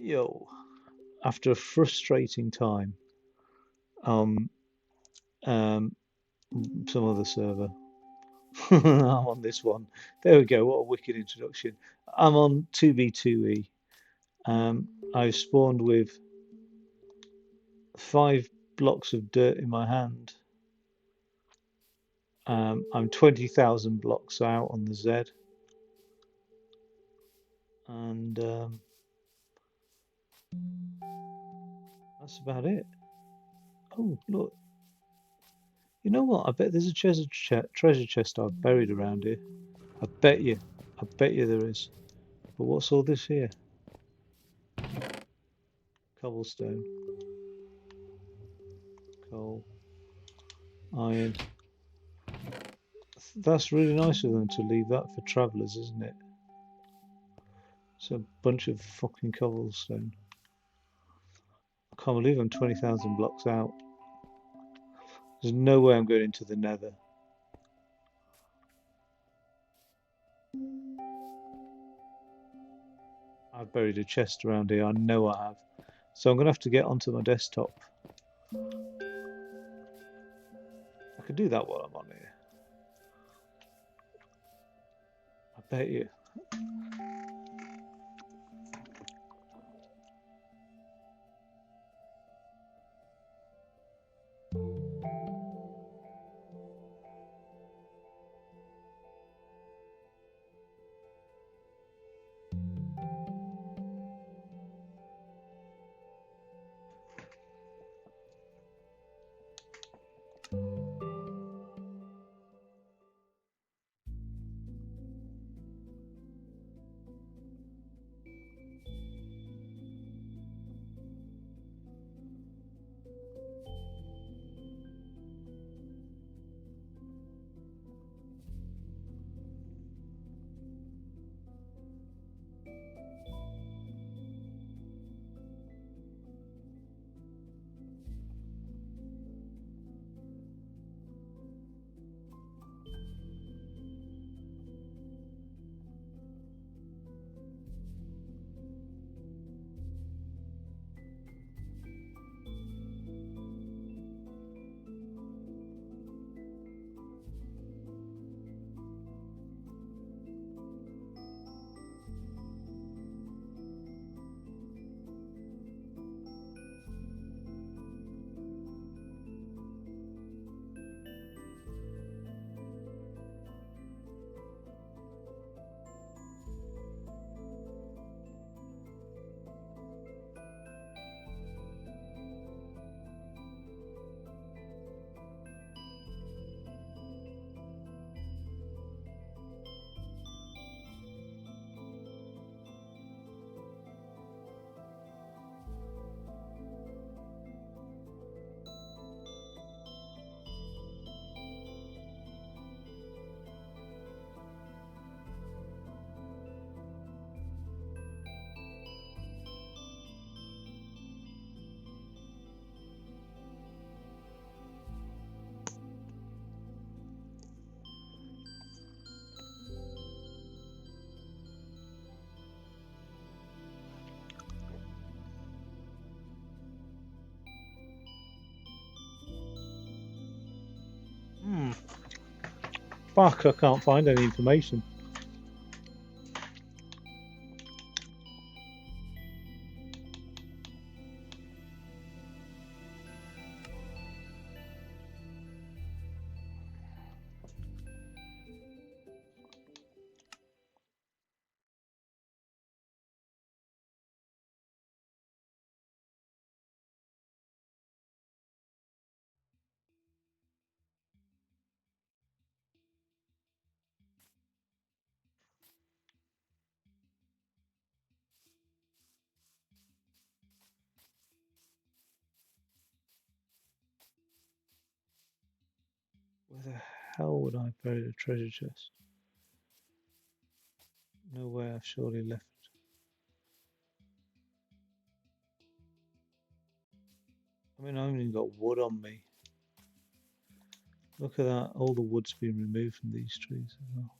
Yo, after a frustrating time, um, um, some other server. I'm on this one. There we go. What a wicked introduction. I'm on 2B2E. I've spawned with 5 blocks of dirt in my hand. I'm 20,000 blocks out on the Z, and that's about it. Oh, look. You know what? I bet there's a treasure chest I've buried around here. I bet you. I bet you there is. But what's all this here? Cobblestone, coal, iron. That's really nice of them to leave that for travellers, isn't it? It's a bunch of fucking cobblestone. I can't believe I'm 20,000 blocks out. There's no way I'm going into the nether. I've buried a chest around here, I know I have. So I'm going to have to get onto my desktop. I could do that while I'm on here. I bet you. Hmm. Fuck, I can't find any information. Where the hell would I have buried a treasure chest? Nowhere, I've surely left. I mean, I haven't even got wood on me. Look at that, all the wood's been removed from these trees as well.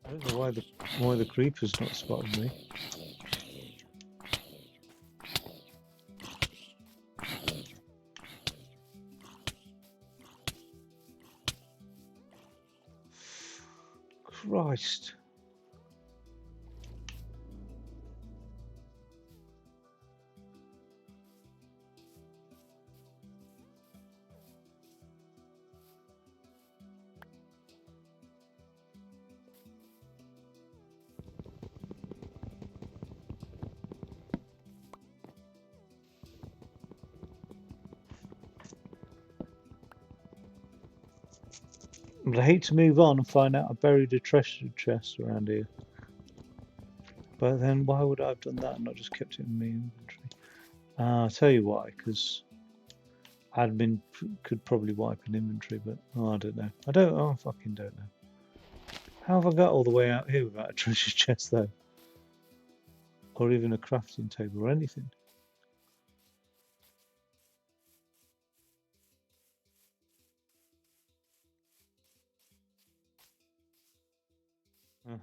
I don't know why the creeper's not spotted me. Christ. But I hate to move on and find out I buried a treasure chest around here. But then why would I have done that and not just kept it in my inventory? I'll tell you why, because admin could probably wipe an inventory, but I don't know. I fucking don't know. How have I got all the way out here without a treasure chest though? Or even a crafting table or anything?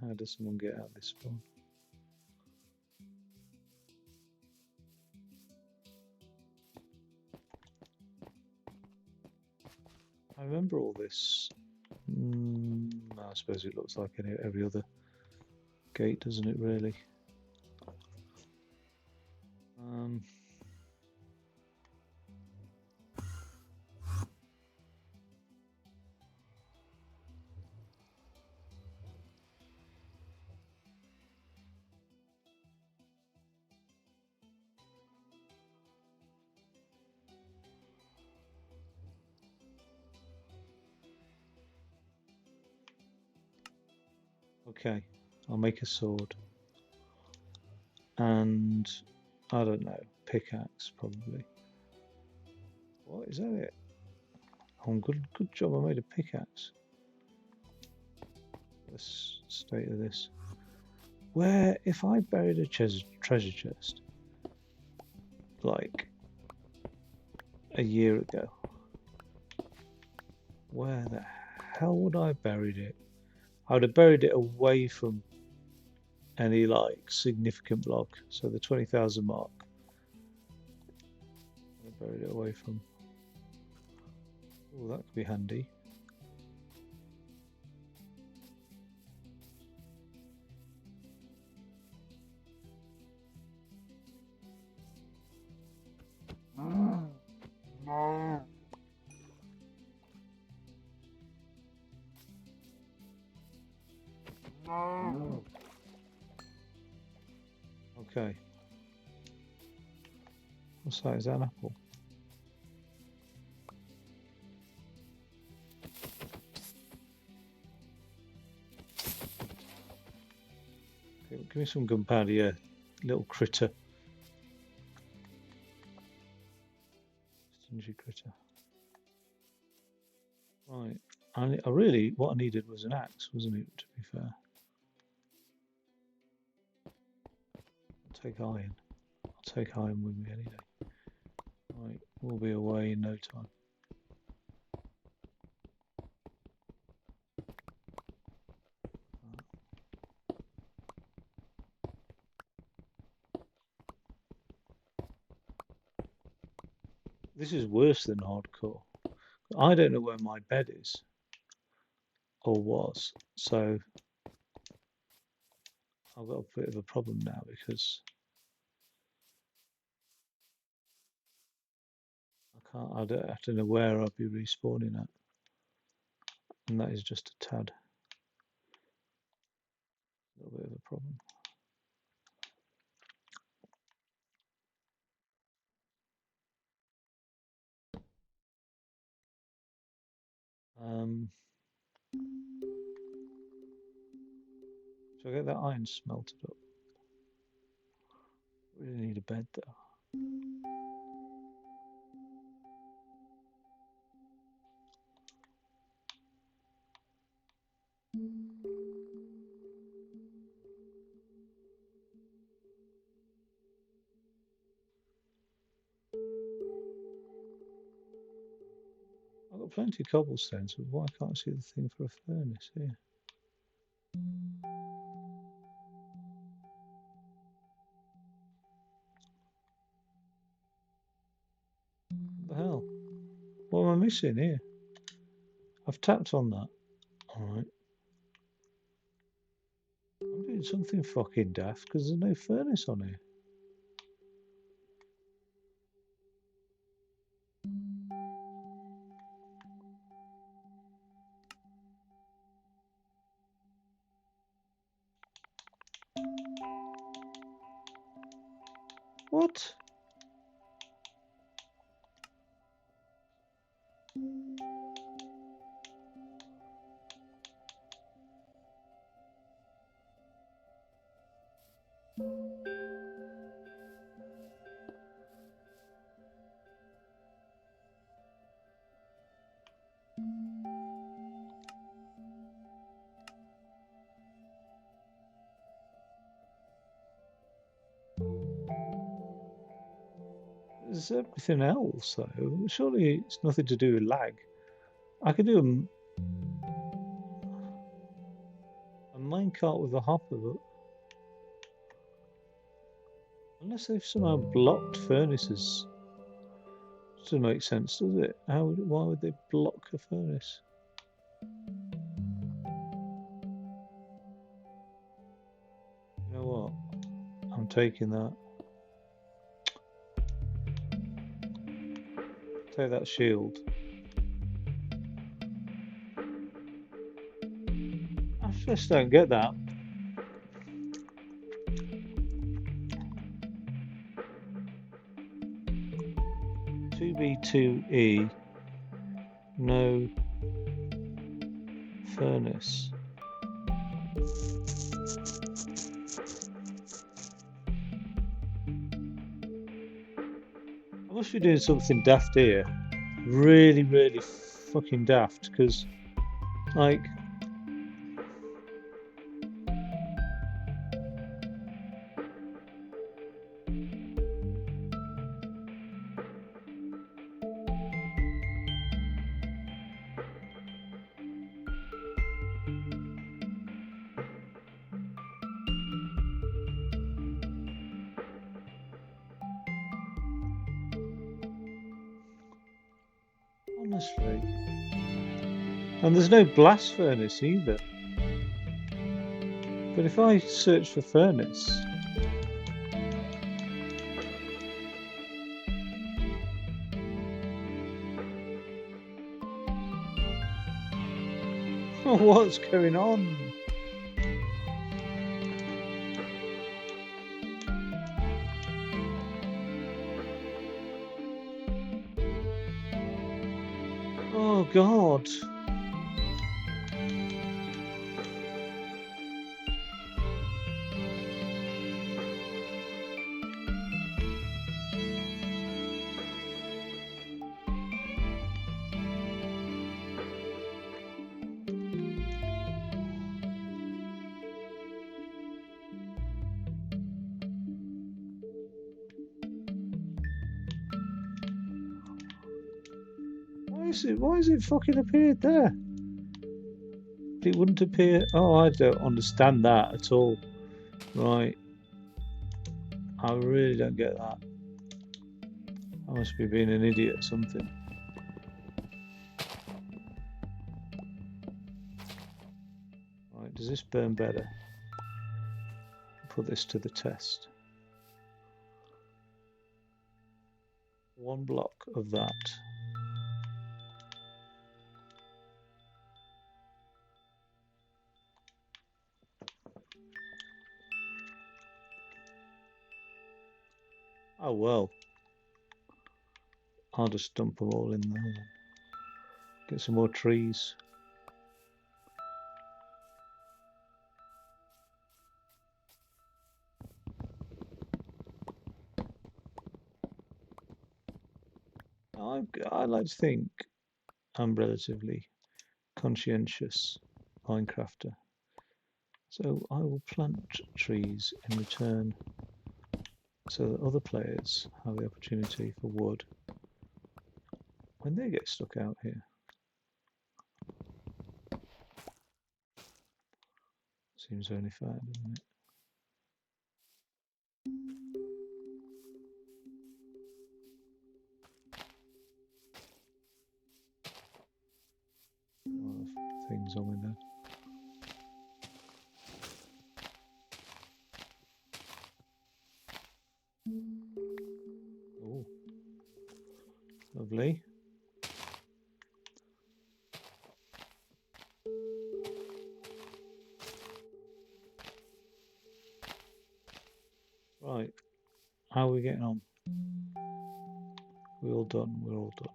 How does someone get out this spawn? I remember all this. I suppose it looks like every other gate, doesn't it, really? Okay, I'll make a sword. And, I don't know, pickaxe, probably. What, is that it? Oh, good job I made a pickaxe. The state of this. Where, if I buried a treasure chest, like, a year ago, where the hell would I have buried it? I would have buried it away from any, like, significant block. So the 20,000 mark. I buried it away from. Oh, that could be handy. Okay. What's that? Is that an apple? Okay, give me some gunpowder, yeah. Little critter. Stingy critter. Right. What I needed was an axe, wasn't it, to be fair? I'll take iron. I'll take iron with me any day. Right, we'll be away in no time. This is worse than hardcore. I don't know where my bed is, or was, so I've got a bit of a problem now because I don't know where I'll be respawning at, and that is just a tad. A little bit of a problem. So I get that iron smelted up. Really need a bed though. I've got plenty of cobblestone, so why can't I see the thing for a furnace here? missing here? I've tapped on that. Alright. I'm doing something fucking daft because there's no furnace on here. What? There's everything else though. Surely it's nothing to do with lag. I could do a minecart with a hopper, but unless they've somehow blocked furnaces. Doesn't make sense, does it? Why would they block a furnace? You know what? I'm taking that. Take that shield. I just don't get that. 2B2E, no furnace. I must be doing something daft here. Really, really fucking daft, because, like, honestly. And there's no blast furnace either. But if I search for furnace, what's going on? Oh God. Why has it fucking appeared there? It wouldn't appear. Oh, I don't understand that at all. Right. I really don't get that. I must be being an idiot or something. Right, does this burn better? Put this to the test. One block of that. Oh well. I'll just dump them all in there then. Get some more trees. I like to think I'm relatively conscientious Minecrafter. So I will plant trees in return so that other players have the opportunity for wood when they get stuck out here. Seems only fair, doesn't it? Oh, lovely. Right, how are we getting on? We're all done. We're all done.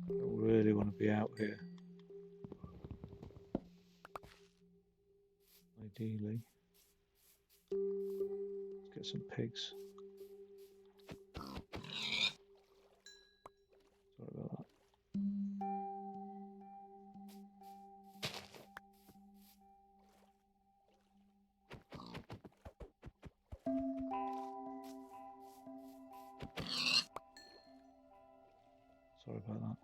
Don't really want to be out here, ideally. Let's get some pigs. Sorry about that. Sorry about that.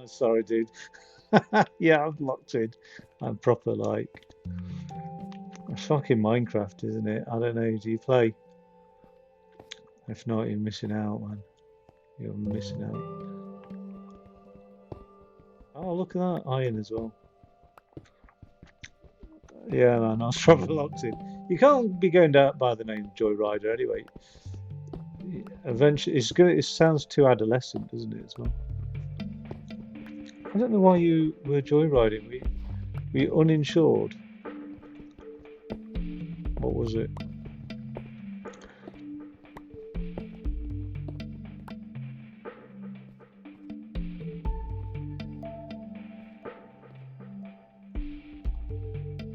Sorry, dude. Yeah, I'm locked in. I'm proper like it's fucking Minecraft, isn't it? I don't know. Do you play? If not, you're missing out, man. You're missing out. Oh, look at that iron as well. Yeah, man, I was proper locked in. You can't be going down by the name Joyrider anyway. Eventually, it's gonna. It sounds too adolescent, doesn't it, as well? I don't know why you were joyriding. We uninsured. What was it?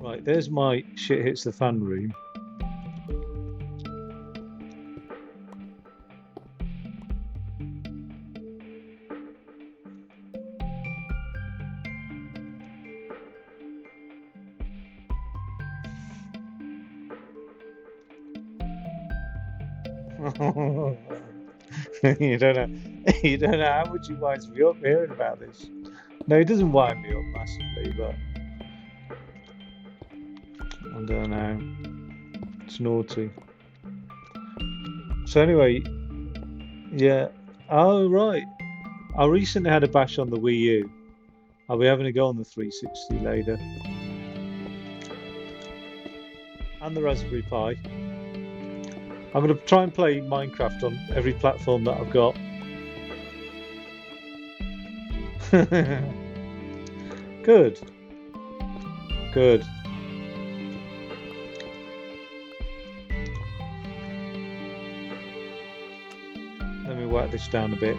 Right, there's my shit hits the fan room. You don't know. You don't know how much he winds me up hearing about this. No, he doesn't wind me up massively, but I don't know. It's naughty. So anyway, yeah. Oh right. I recently had a bash on the Wii U. I'll be having a go on the 360 later. And the Raspberry Pi. I'm going to try and play Minecraft on every platform that I've got. Good. Good. Let me whack this down a bit.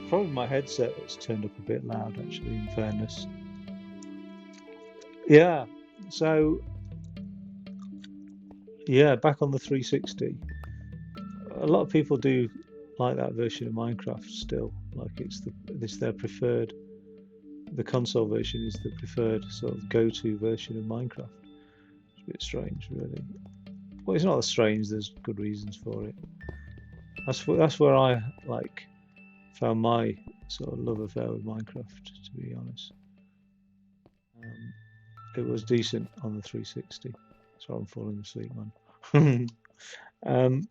Probably my headset that's turned up a bit loud, actually, in fairness. Yeah, so, yeah, back on the 360. A lot of people do like that version of Minecraft still. Like it's their preferred. The console version is the preferred sort of go-to version of Minecraft. It's a bit strange, really. Well, it's not that strange. There's good reasons for it. That's where I like found my sort of love affair with Minecraft, to be honest. Um, it was decent on the 360. So I'm falling asleep, man. um,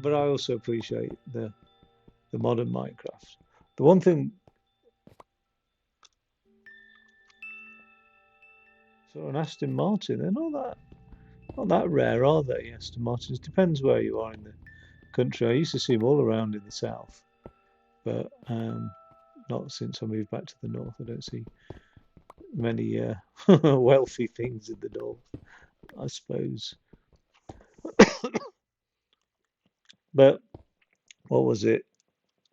but I also appreciate the modern Minecraft. The one thing, so an Aston Martin, they're not that rare, are they? Aston Martins depends where you are in the country. I used to see them all around in the south, but not since I moved back to the north. I don't see many wealthy things in the north, I suppose. But what was it?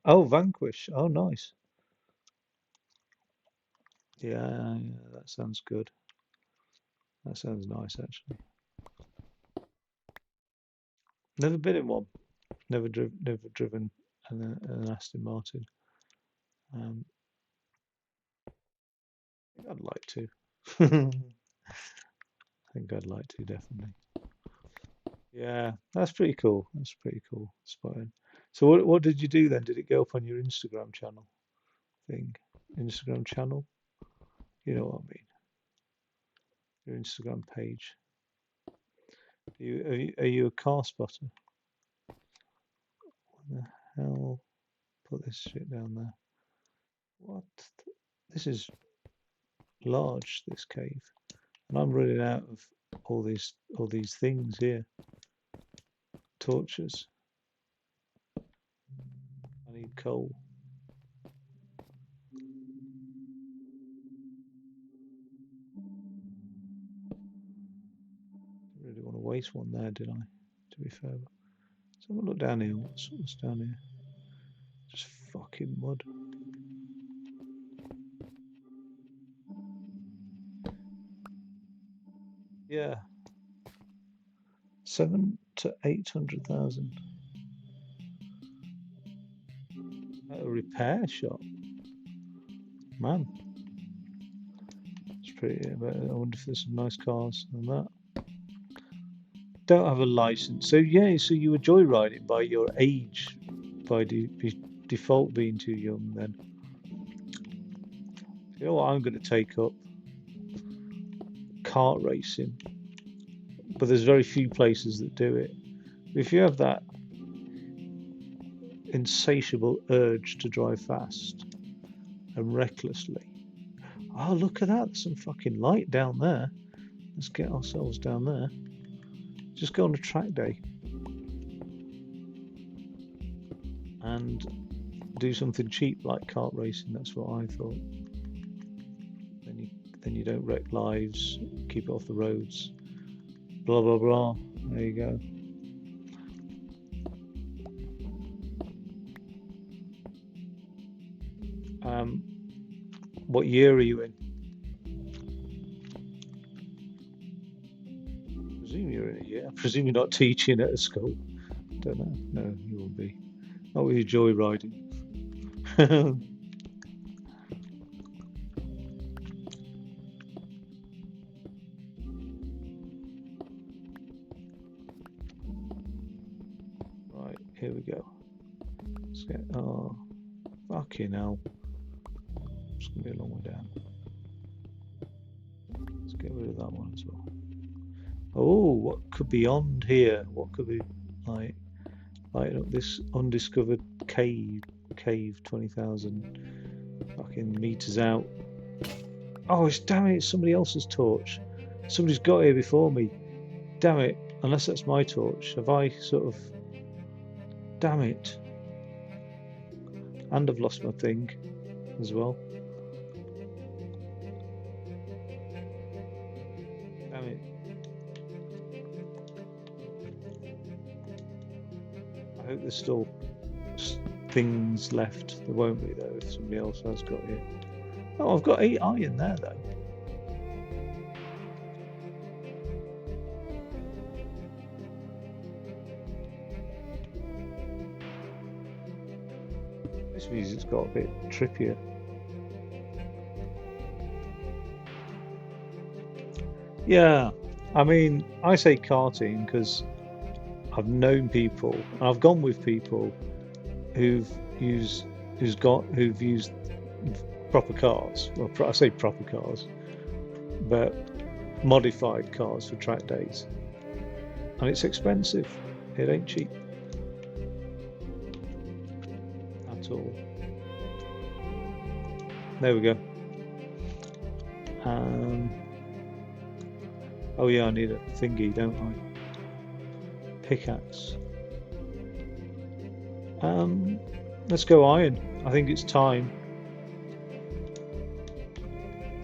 Oh, Vanquish. Oh, nice. Yeah, yeah, that sounds good. That sounds nice, actually. Never been in one. Never driven an Aston Martin. Um, I think I'd like to. I think I'd like to definitely. Yeah, that's pretty cool. That's pretty cool. Spotting. So what did you do then? Did it go up on your Instagram channel thing? Instagram channel? You know what I mean? Your Instagram page. Are you a car spotter? What the hell? Put this shit down there. What? This is large, this cave. And I'm running out of all these things here. Torches. I need coal. Didn't really want to waste one there, did I? To be fair. So have a look down here. What's down here? Just fucking mud. Yeah. 7 to 800,000. At a repair shop. Man. It's pretty. I wonder if there's some nice cars and that. Don't have a license. So yeah, so you were joyriding by your age, by default being too young then. You know what I'm going to take up? Kart racing. But there's very few places that do it. If you have that insatiable urge to drive fast and recklessly. Oh, look at that. There's some fucking light down there. Let's get ourselves down there. Just go on a track day and do something cheap like kart racing. That's what I thought. Then you don't wreck lives, keep it off the roads. Blah blah blah. There you go. What year are you in? I presume you're in a year. I presume you're not teaching at a school. Don't know. No, you will be. Not with your joyriding. Right, here we go. Let's get. Oh, fucking hell. It's gonna be a long way down. Let's get rid of that one as well. Oh, what could be on here? What could be like lighting up this undiscovered cave? 20,000 fucking meters out. Oh, damn it! It's somebody else's torch. Somebody's got here before me. Damn it! Unless that's my torch, have I sort of? Damn it! And I've lost my thing as well. Damn it! I hope there's still things left. There won't be though if somebody else has got it. Oh, I've got 8 iron there though. This music's got a bit trippier. Yeah, I mean, I say karting because I've known people and I've gone with people who've used who've used proper cars. Well, I say proper cars, but modified cars for track days, and it's expensive. It ain't cheap at all. There we go. Oh yeah, I need a thingy, don't I? Pickaxe. Let's go iron. I think it's time.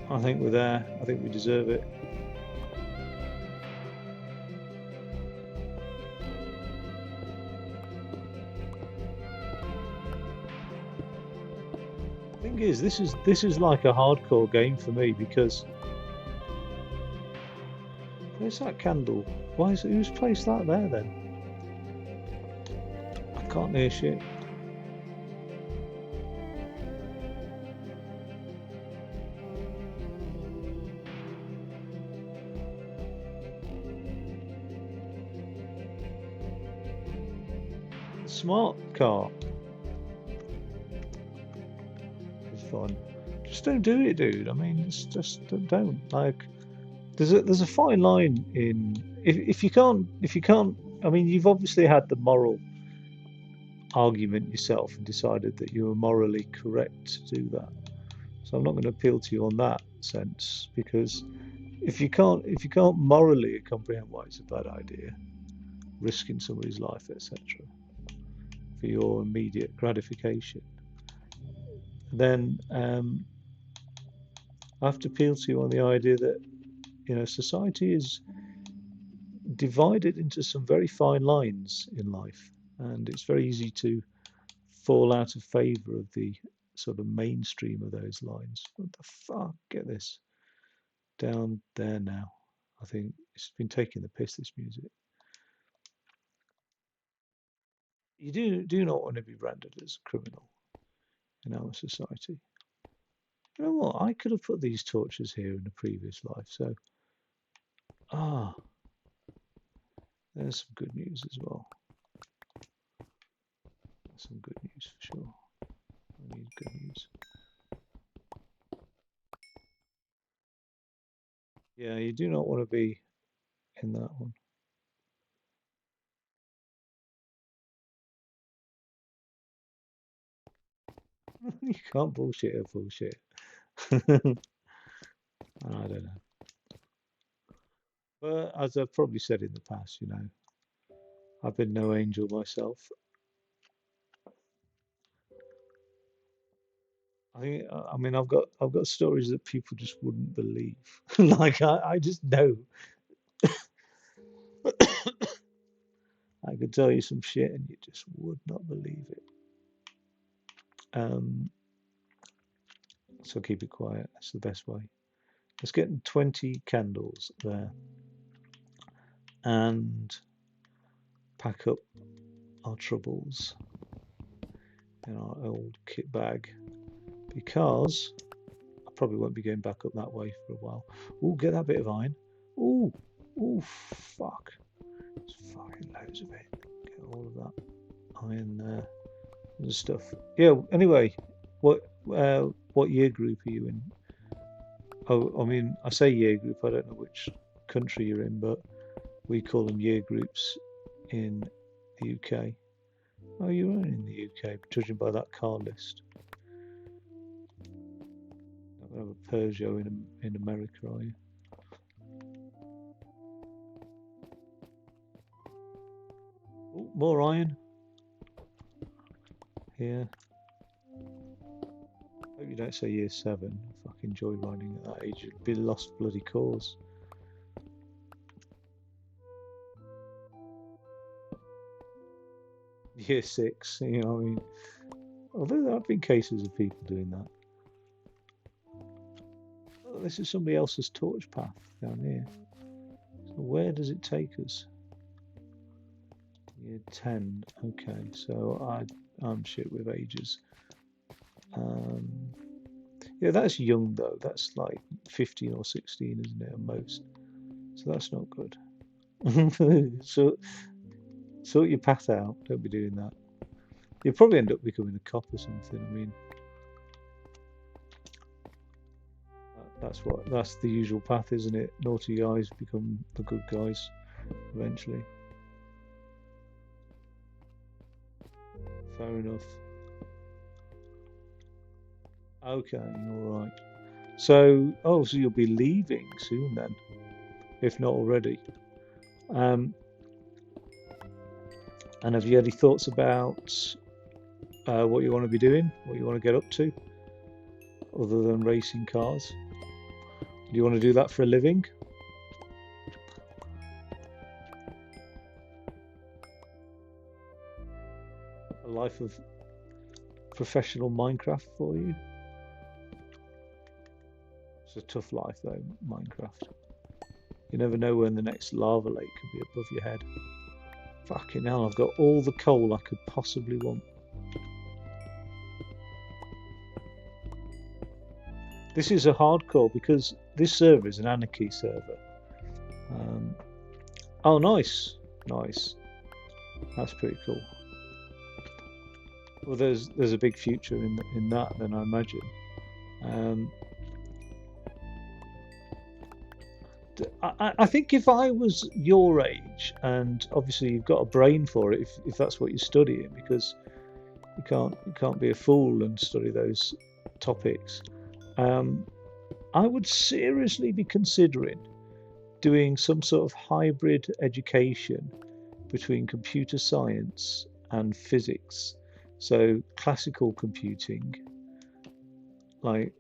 I think we're there. I think we deserve it. I Thing is, this is like a hardcore game for me because where's that candle? Who's placed that there then? I can't hear shit. Smart car is fun. Just don't do it, dude. I mean, it's just don't like. There's a fine line in if you can't. I mean, you've obviously had the moral argument yourself and decided that you were morally correct to do that. So I'm not going to appeal to you on that sense because if you can't morally comprehend why it's a bad idea, risking somebody's life, etc., for your immediate gratification, then I have to appeal to you on the idea that society is divided into some very fine lines in life, and it's very easy to fall out of favour of the sort of mainstream of those lines. What the fuck? Get this down there now. I think it's been taking the piss, this music. You do not want to be branded as a criminal in our society. You know what? I could have put these torches here in a previous life, so ah, there's some good news as well. Some good news for sure. I need good news. Yeah, you do not want to be in that one. You can't bullshit or bullshit. I don't know. But as I've probably said in the past, I've been no angel myself. I mean, I've got stories that people just wouldn't believe. Like I just know. I could tell you some shit and you just would not believe it. Um, so keep it quiet. That's the best way. Let's get 20 candles there and pack up our troubles in our old kit bag because I probably won't be going back up that way for a while. Ooh, get that bit of iron. Ooh, ooh, fuck. There's fucking loads of it. Get all of that iron there. And stuff. Yeah, anyway, what year group are you in? Oh, I mean, I say year group, I don't know which country you're in, but we call them year groups in the UK. Oh, you are in the UK, judging by that car list. Not gonna have a Peugeot in America, are you? Oh, more iron. Here. Hope you don't say year 7. I fucking enjoy riding at that age. It'd be lost bloody cause. Year 6, you know what I mean? Although there have been cases of people doing that. Oh, this is somebody else's torch path down here. So where does it take us? Year 10. Okay, so I'm shit with ages. Yeah, that's young though. That's like 15 or 16, isn't it, at most? So that's not good. So sort your path out. Don't be doing that. You'll probably end up becoming a cop or something. I mean, that's the usual path, isn't it? Naughty guys become the good guys eventually. Fair enough. Okay, all right. So, so you'll be leaving soon then, if not already. Um, and have you any thoughts about what you want to be doing, what you want to get up to, other than racing cars? Do you want to do that for a living? A life of professional Minecraft for you? It's a tough life though, Minecraft. You never know when the next lava lake could be above your head. Fucking hell, I've got all the coal I could possibly want. This is a hardcore because this server is an Anarchy server. Um, oh, nice, nice. That's pretty cool. Well, there's a big future in that, then I imagine. Um, I think if I was your age, and obviously you've got a brain for it, if that's what you're studying, because you can't be a fool and study those topics. Um, I would seriously be considering doing some sort of hybrid education between computer science and physics. So classical computing, like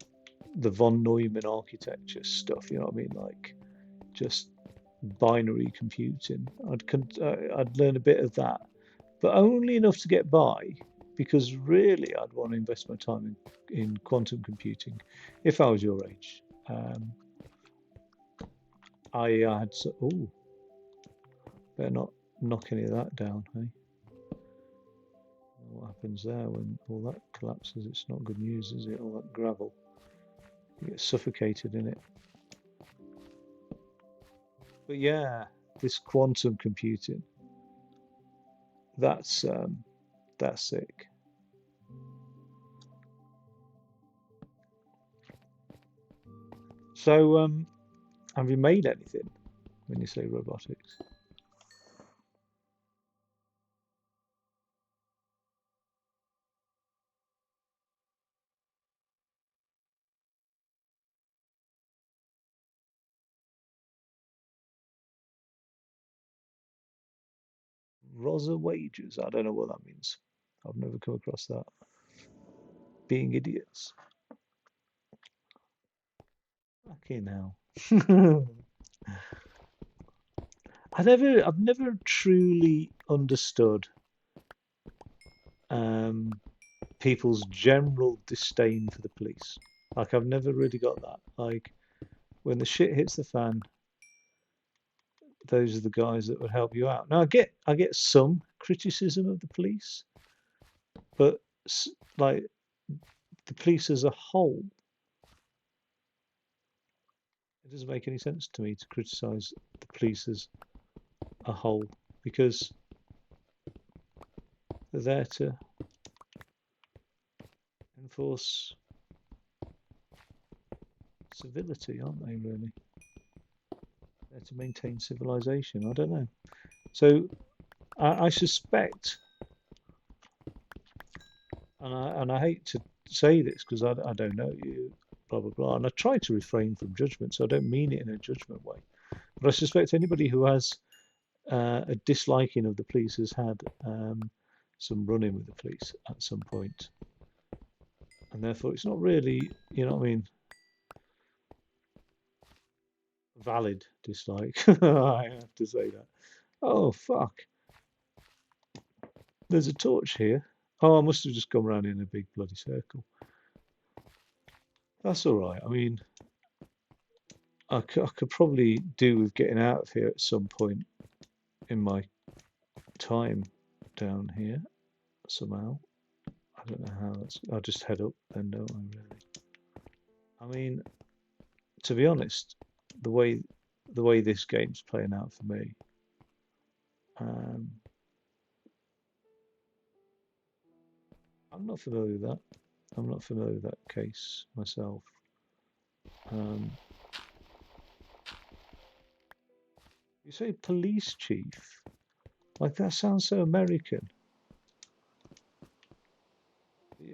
the von Neumann architecture stuff, you know what I mean? Like just binary computing. I'd learn a bit of that, but only enough to get by, because really I'd want to invest my time in quantum computing if I was your age. I had oh, better not knock any of that down, hey? What happens there when all that collapses? It's not good news, is it? All that gravel, you get suffocated in it. But yeah, this quantum computing, that's sick. So, have you made anything when you say robotics? Rosa wages? I don't know what that means. I've never come across that. Being idiots. Okay, now. I've never truly understood um, people's general disdain for the police. Like I've never really got that. Like when the shit hits the fan, those are the guys that would help you out. Now I get some criticism of the police, but like the police as a whole, it doesn't make any sense to me to criticize the police as a whole, because they're there to enforce civility, aren't they, really? They're to maintain civilization. I don't know. So I suspect, and I hate to say this because I don't know you, blah blah blah, and I try to refrain from judgment, so I don't mean it in a judgment way. But I suspect anybody who has a disliking of the police has had some run-in with the police at some point, and therefore it's not really, you know what I mean, valid dislike. I have to say that. Oh fuck! There's a torch here. Oh, I must have just gone round in a big bloody circle. That's all right. I mean, I could probably do with getting out of here at some point in my time down here somehow. I don't know how. I'll just head up then, don't I? Really? I mean, to be honest, the way the way this game's playing out for me, um, I'm not familiar with that. I'm not familiar with that case myself. Um, you say police chief, like that sounds so American.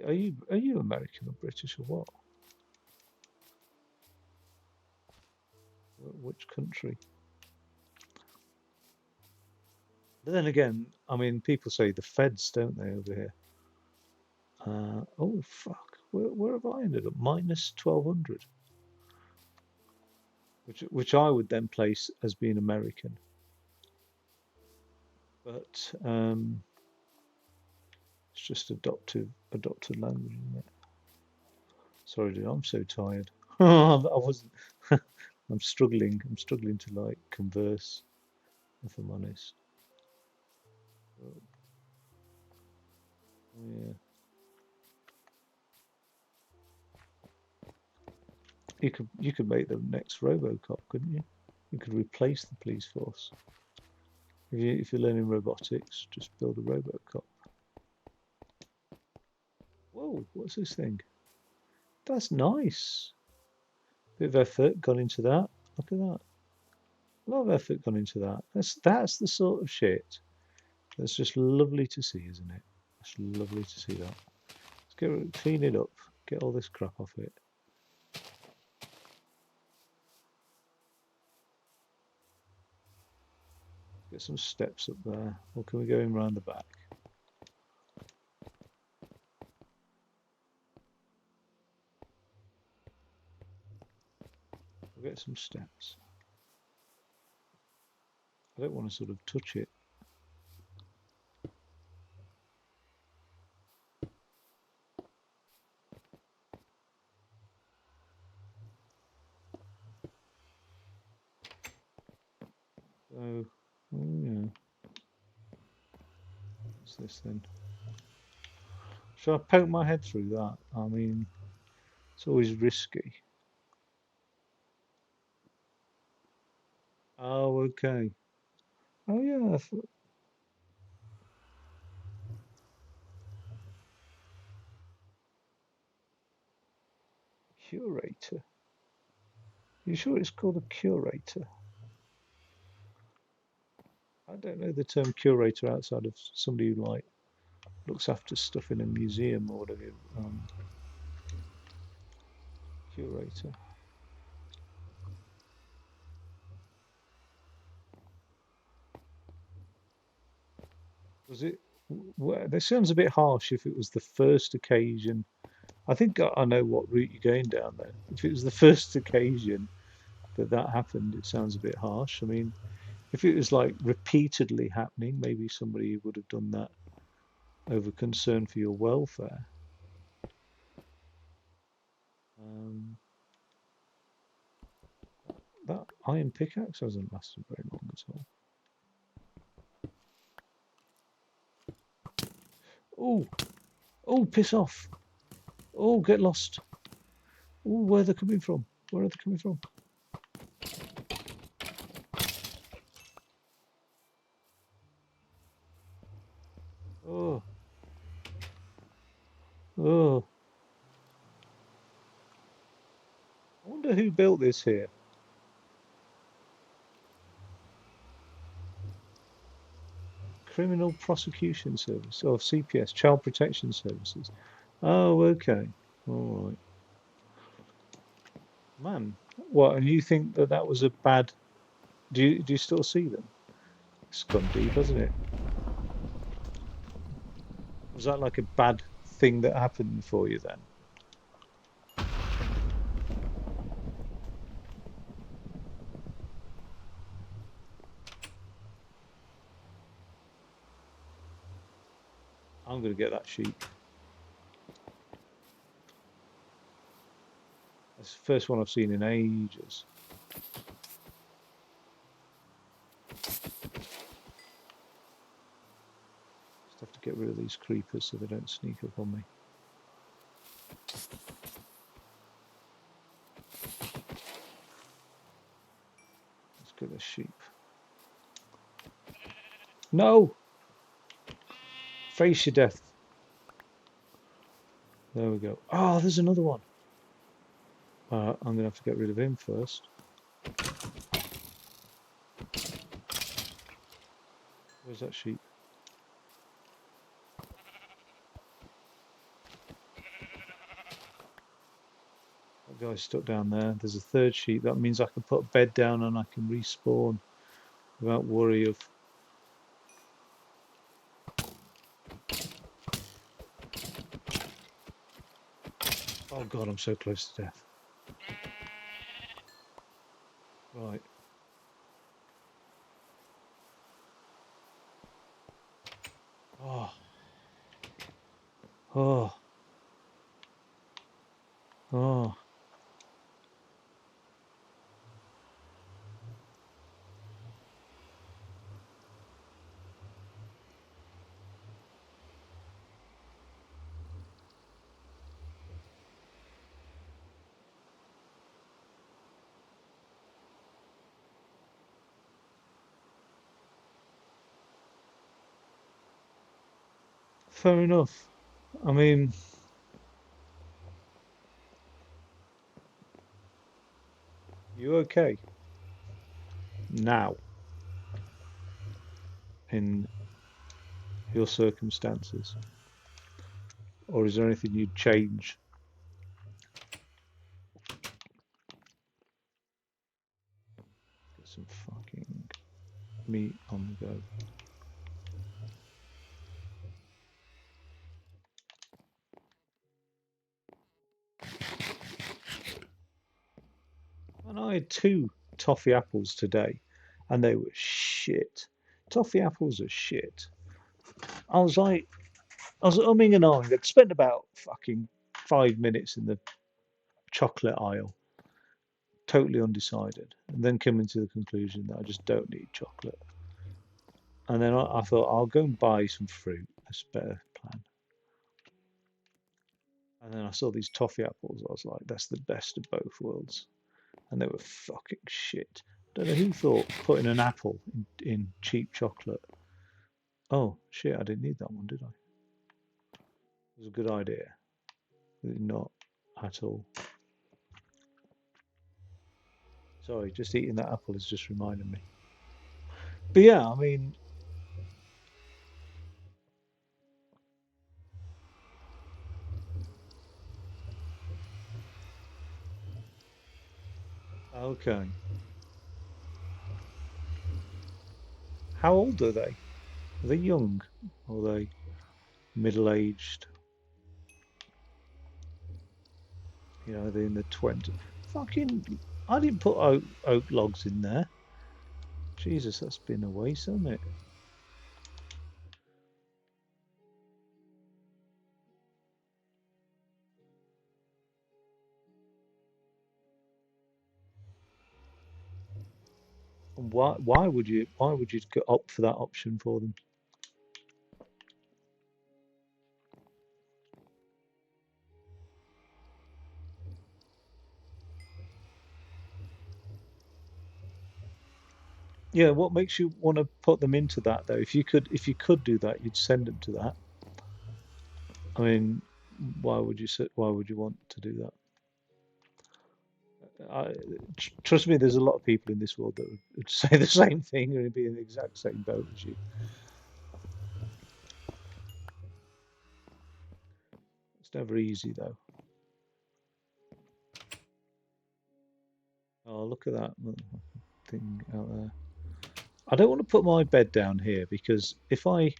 Are you American or British or what? Which country? But then again, I mean, people say the feds, don't they, over here? Oh fuck, where have I ended up? Minus 1200, which I would then place as being American. But it's just adopted language, isn't it? Sorry, dude, I'm so tired. I wasn't. I'm struggling. I'm struggling to like converse, if I'm honest. Oh, yeah. You could make the next RoboCop, couldn't you? You could replace the police force. If you're learning robotics, just build a RoboCop. Whoa, what's this thing? That's nice. Bit of effort gone into that. Look at that. A lot of effort gone into that. That's the sort of shit that's just lovely to see, isn't it? It's lovely to see that. Let's clean it up. Get all this crap off it. Get some steps up there. Or can we go in round the back? We'll get some steps. I don't want to sort of touch it. So, oh yeah. What's this then? Shall I poke my head through that? I mean, it's always risky. Oh, okay. Oh yeah, curator. You sure it's called a curator? I don't know the term curator outside of somebody who like looks after stuff in a museum or whatever. Curator. Was it? Well, that sounds a bit harsh if it was the first occasion. I think I know what route you're going down there. If it was the first occasion that happened, it sounds a bit harsh. I mean, if it was like repeatedly happening, maybe somebody would have done that over concern for your welfare. Um, that iron pickaxe hasn't lasted very long at all. Oh, oh, piss off. Oh, get lost. Oh, where are they coming from? Where are they coming from? Oh, oh. I wonder who built this here. Criminal Prosecution Service, or CPS, Child Protection Services. Oh, okay. All right. Man, what? And you think that was a bad? Do you still see them? It's gone deep, hasn't it? Was that like a bad thing that happened for you then? I'm gonna get that sheep. That's the first one I've seen in ages. Just have to get rid of these creepers so they don't sneak up on me. Let's get the sheep. No! Face your death. There we go. Oh, there's another one. I'm gonna have to get rid of him first. Where's that sheep? That guy's stuck down there. There's a third sheep. That means I can put a bed down and I can respawn without worry of. Oh god, I'm so close to death. Right. Oh. Oh. Oh. Fair enough. I mean, you okay now in your circumstances, or is there anything you'd change? Get some fucking meat on the go. And I had two toffee apples today, and they were shit. Toffee apples are shit. I was like, I was umming and ahhing. I'd spent about fucking 5 minutes in the chocolate aisle, totally undecided, and then coming to the conclusion that I just don't need chocolate. And then I thought I'll go and buy some fruit. That's a better plan. And then I saw these toffee apples. I was like, that's the best of both worlds. And they were fucking shit. Don't know who thought putting an apple in cheap chocolate. Oh shit, I didn't need that one, did I? It was a good idea. Not at all. Sorry, just eating that apple has just reminded me. But yeah, I mean, okay. How old are they? Are they young? Or are they middle-aged? You know, they're in the 20s. Fucking, I didn't put oak logs in there. Jesus, that's been a waste, hasn't it? And why would you opt for that option for them? Yeah, what makes you want to put them into that though? If you could do that, you'd send them to that. I mean, why would you want to do that? I, Trust me, there's a lot of people in this world that would say the same thing and be in the exact same boat as you. It's never easy though. Oh, look at that thing out there. I don't want to put my bed down here because if I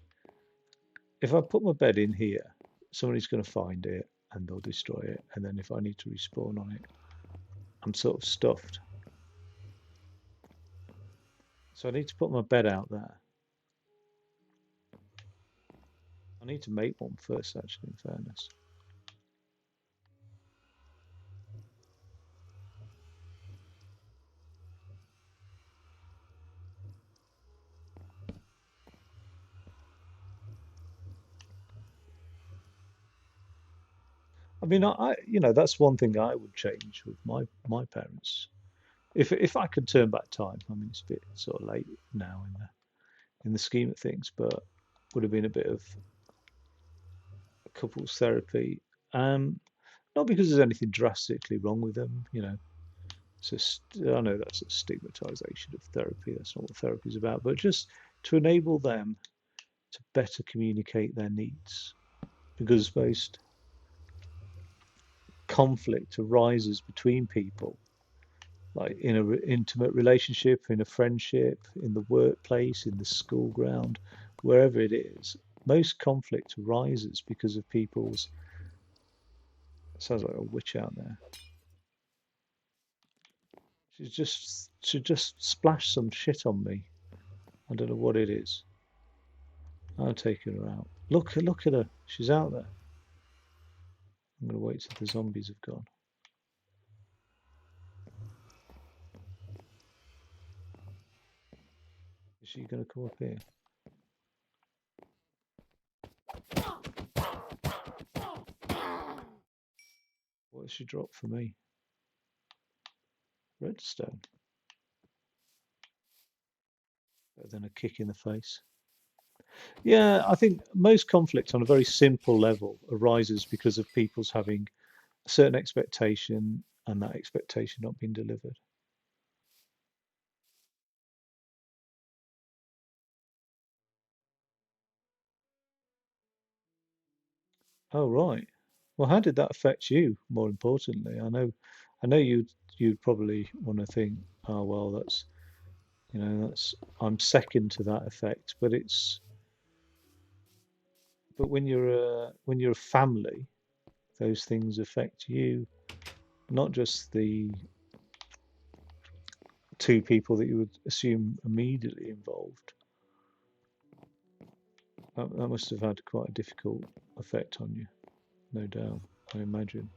put my bed in here, somebody's going to find it and they'll destroy it. And then if I need to respawn on it, I'm sort of stuffed. So I need to put my bed out there. I need to make one first, actually, in fairness. I mean, that's one thing I would change with my parents. If I could turn back time, I mean, it's a bit sort of late now in the scheme of things, but would have been a bit of couples therapy. Not because there's anything drastically wrong with them, It's just, I know that's a stigmatization of therapy. That's not what therapy is about, but just to enable them to better communicate their needs. Because most conflict arises between people, like in a intimate relationship, in a friendship, in the workplace, in the school ground, wherever it is. Most conflict arises because of people's. Sounds like a witch out there. She just splashed some shit on me. I don't know what it is. I'm taking her out. Look at her. She's out there. I'm gonna wait till the zombies have gone. Is she gonna come up here? What has she dropped for me? Redstone. Better than a kick in the face. Yeah, I think most conflict on a very simple level arises because of people's having a certain expectation and that expectation not being delivered. Oh, right. Well, how did that affect you, more importantly? I know you'd probably want to think, oh, well, that's I'm second to that effect, but when you're a family, those things affect you, not just the two people that you would assume immediately involved. That must have had quite a difficult effect on you, no doubt, I imagine.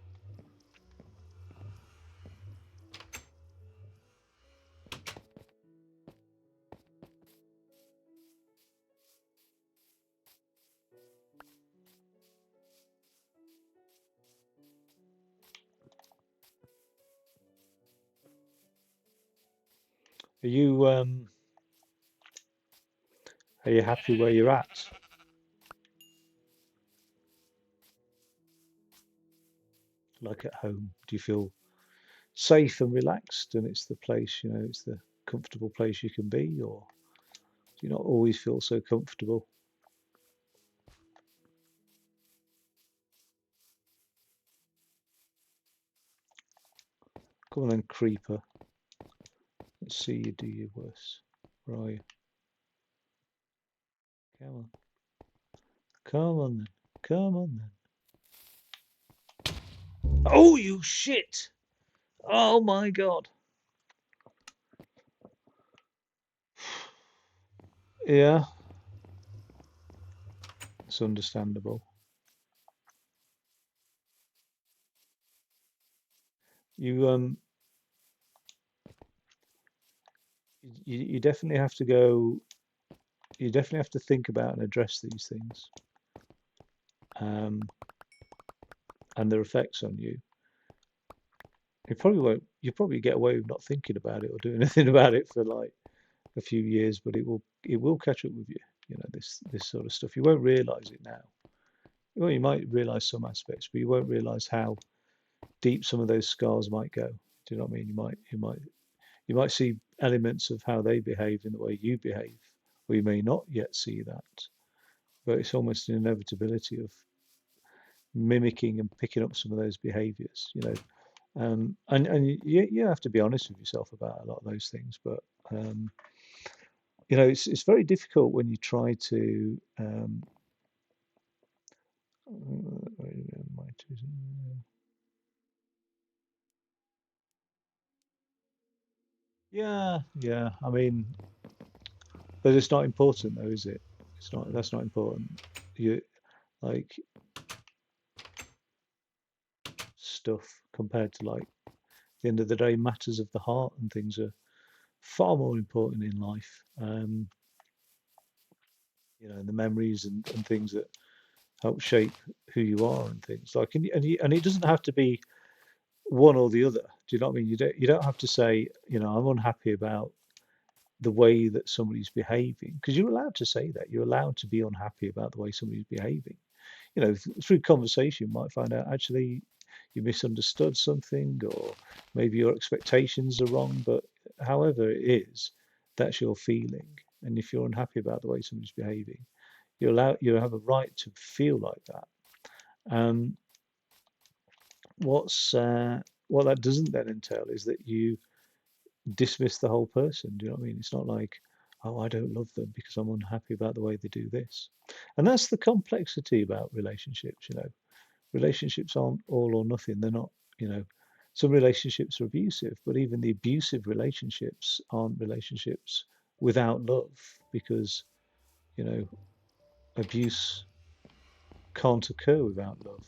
Are you um, are you happy where you're at? Like at home? Do you feel safe and relaxed and it's the place, it's the comfortable place you can be, or do you not always feel so comfortable? Come on then, creeper. Let's see you do your worst. Where are you? Come on. Come on then. Come on then. Oh, you shit! Oh my God. Yeah, it's understandable. You you definitely have to go. You definitely have to think about and address these things, um, and their effects on you. You probably won't. You probably get away with not thinking about it or doing anything about it for like a few years, but it will catch up with you. This sort of stuff. You won't realise it now. Well, you might realise some aspects, but you won't realise how deep some of those scars might go. Do you know what I mean? You might see elements of how they behave in the way you behave, or you may not yet see that. But it's almost an inevitability of mimicking and picking up some of those behaviors. And you have to be honest with yourself about a lot of those things. But um, it's very difficult when you try to. Yeah, yeah. I mean, but it's not important though, is it? It's not. That's not important. You like stuff compared to like the end of the day, matters of the heart and things are far more important in life. The memories and things that help shape who you are and things like, and it doesn't have to be one or the other. Do you know what I mean? You don't have to say, I'm unhappy about the way that somebody's behaving, because you're allowed to say that. You're allowed to be unhappy about the way somebody's behaving. Through conversation, you might find out actually you misunderstood something, or maybe your expectations are wrong. But however it is, that's your feeling. And if you're unhappy about the way somebody's behaving, you have a right to feel like that. Um, what that doesn't then entail is that you dismiss the whole person. Do you know what I mean? It's not like, oh, I don't love them because I'm unhappy about the way they do this. And that's the complexity about relationships. Relationships aren't all or nothing. They're not, you know, some relationships are abusive, but even the abusive relationships aren't relationships without love, because, you know, abuse can't occur without love.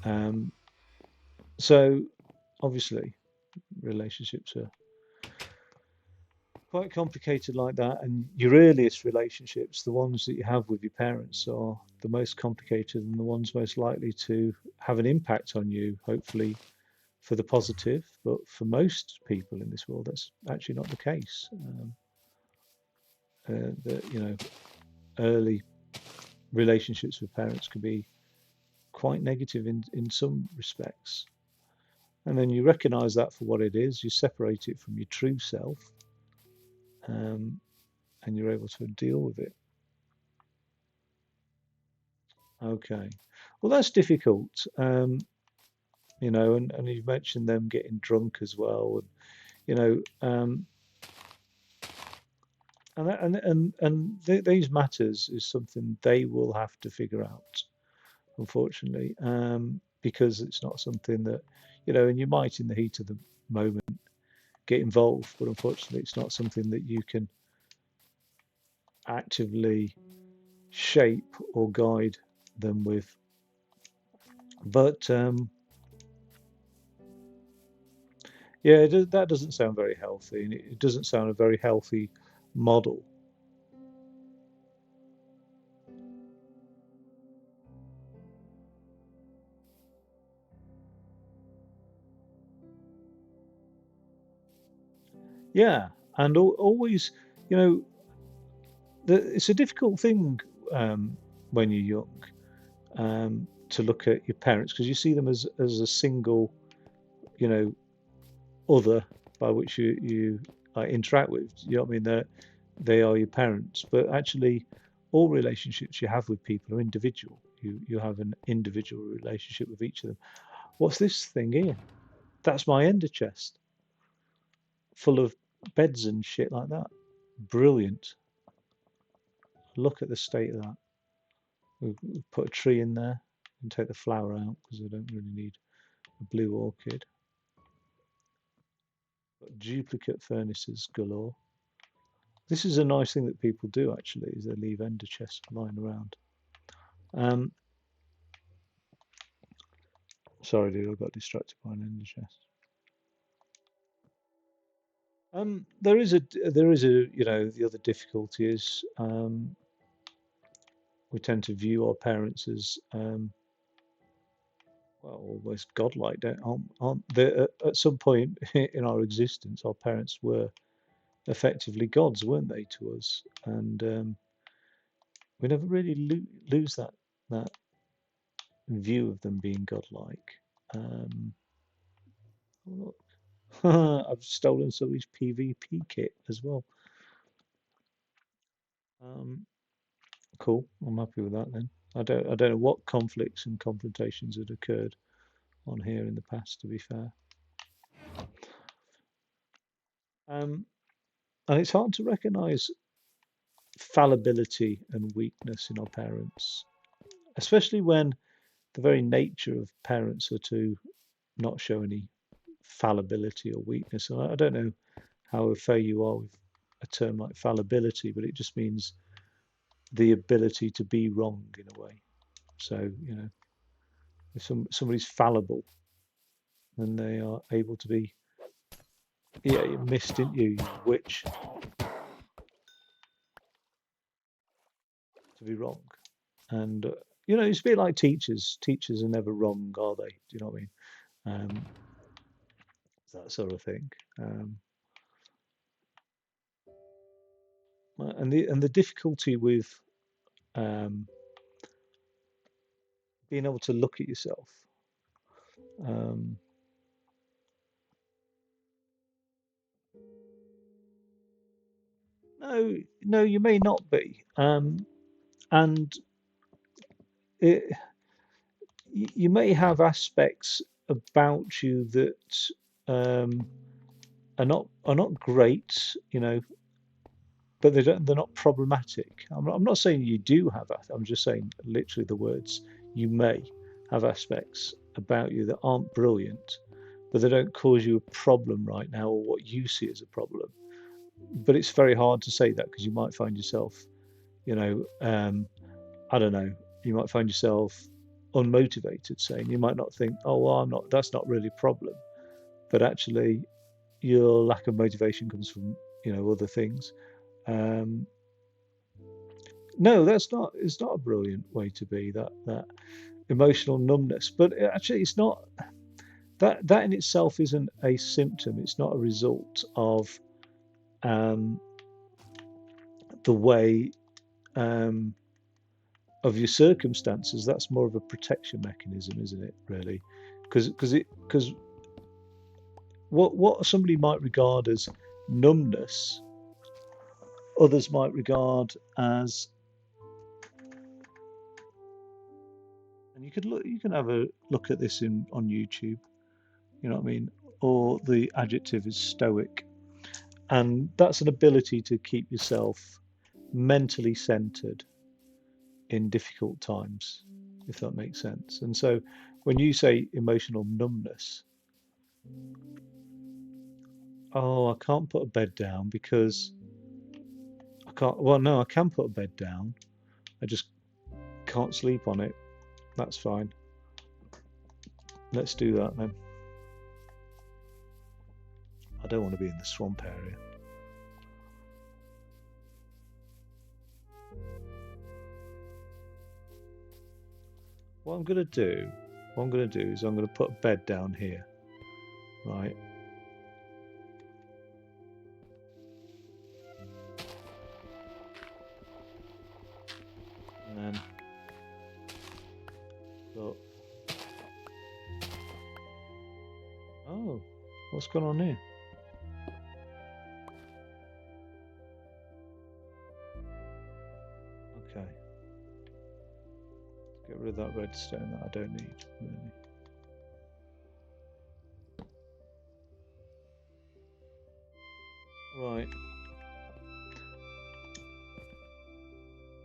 Um, so obviously relationships are quite complicated like that, and your earliest relationships, the ones that you have with your parents, are the most complicated and the ones most likely to have an impact on you, hopefully for the positive. But for most people in this world, that's actually not the case. That early relationships with parents can be quite negative in some respects. And then you recognize that for what it is, you separate it from your true self, um, and you're able to deal with it. Okay. Well, that's difficult. And you've mentioned them getting drunk as well, and you know, these matters is something they will have to figure out, unfortunately, because it's not something that, and you might in the heat of the moment get involved, but unfortunately, it's not something that you can actively shape or guide them with. But yeah, that doesn't sound very healthy, and it doesn't sound a very healthy model. Yeah, and always, you know, it's a difficult thing when you're young to look at your parents because you see them as a single, you know, other by which you interact with. You know what I mean? They are your parents, but actually, all relationships you have with people are individual. You have an individual relationship with each of them. What's this thing here? That's my ender chest, full of beds and shit like that. Brilliant. Look at the state of that. We've put a tree in there and take the flower out because I don't really need a blue orchid. Got duplicate furnaces galore. This is a nice thing that people do actually, is they leave ender chests lying around. Um, Sorry, dude, I got distracted by an ender chest. The other difficulty is we tend to view our parents as well, almost godlike, aren't they? At some point in our existence, our parents were effectively gods, weren't they, to us? And we never really lose that view of them being godlike. Um, oh, look, I've stolen somebody's PvP kit as well. Um, cool. I'm happy with that then. I don't know what conflicts and confrontations had occurred on here in the past. To be fair, and it's hard to recognise fallibility and weakness in our parents, especially when the very nature of parents are to not show any fallibility or weakness. And I don't know how fair you are with a term like fallibility, but it just means the ability to be wrong in a way. So, if somebody's fallible, then they are able to be, yeah, you missed, didn't you, you witch, to be wrong. And, it's a bit like teachers. Teachers are never wrong, are they? Do you know what I mean? Um, that sort of thing. Um, and the difficulty with um, being able to look at yourself. Um, no, no, you may not be, and it, you may have aspects about you that um, are not great, but they're not problematic. I'm not saying you do have that. I'm just saying literally the words. You may have aspects about you that aren't brilliant, but they don't cause you a problem right now or what you see as a problem. But it's very hard to say that because you might find yourself, you know, I don't know, you might find yourself unmotivated, saying you might not think, oh, well, I'm not. That's not really a problem, but actually, your lack of motivation comes from other things. Um, no, that's not. It's not a brilliant way to be that emotional numbness. But actually, it's not that in itself isn't a symptom. It's not a result of um, the way um, of your circumstances, that's more of a protection mechanism, isn't it? Really, because what somebody might regard as numbness, others might regard as, and you can have a look at this in on YouTube. You know what I mean? Or the adjective is stoic, and that's an ability to keep yourself mentally centered in difficult times, if that makes sense. And so, when you say emotional numbness, oh, I can't put a bed down because I can't. Well, no, I can put a bed down. I just can't sleep on it. That's fine. Let's do that then. I don't want to be in the swamp area. What I'm going to do is I'm going to put a bed down here, right? And then put, oh, what's going on here? Okay, get rid of that redstone that I don't need, really. Right,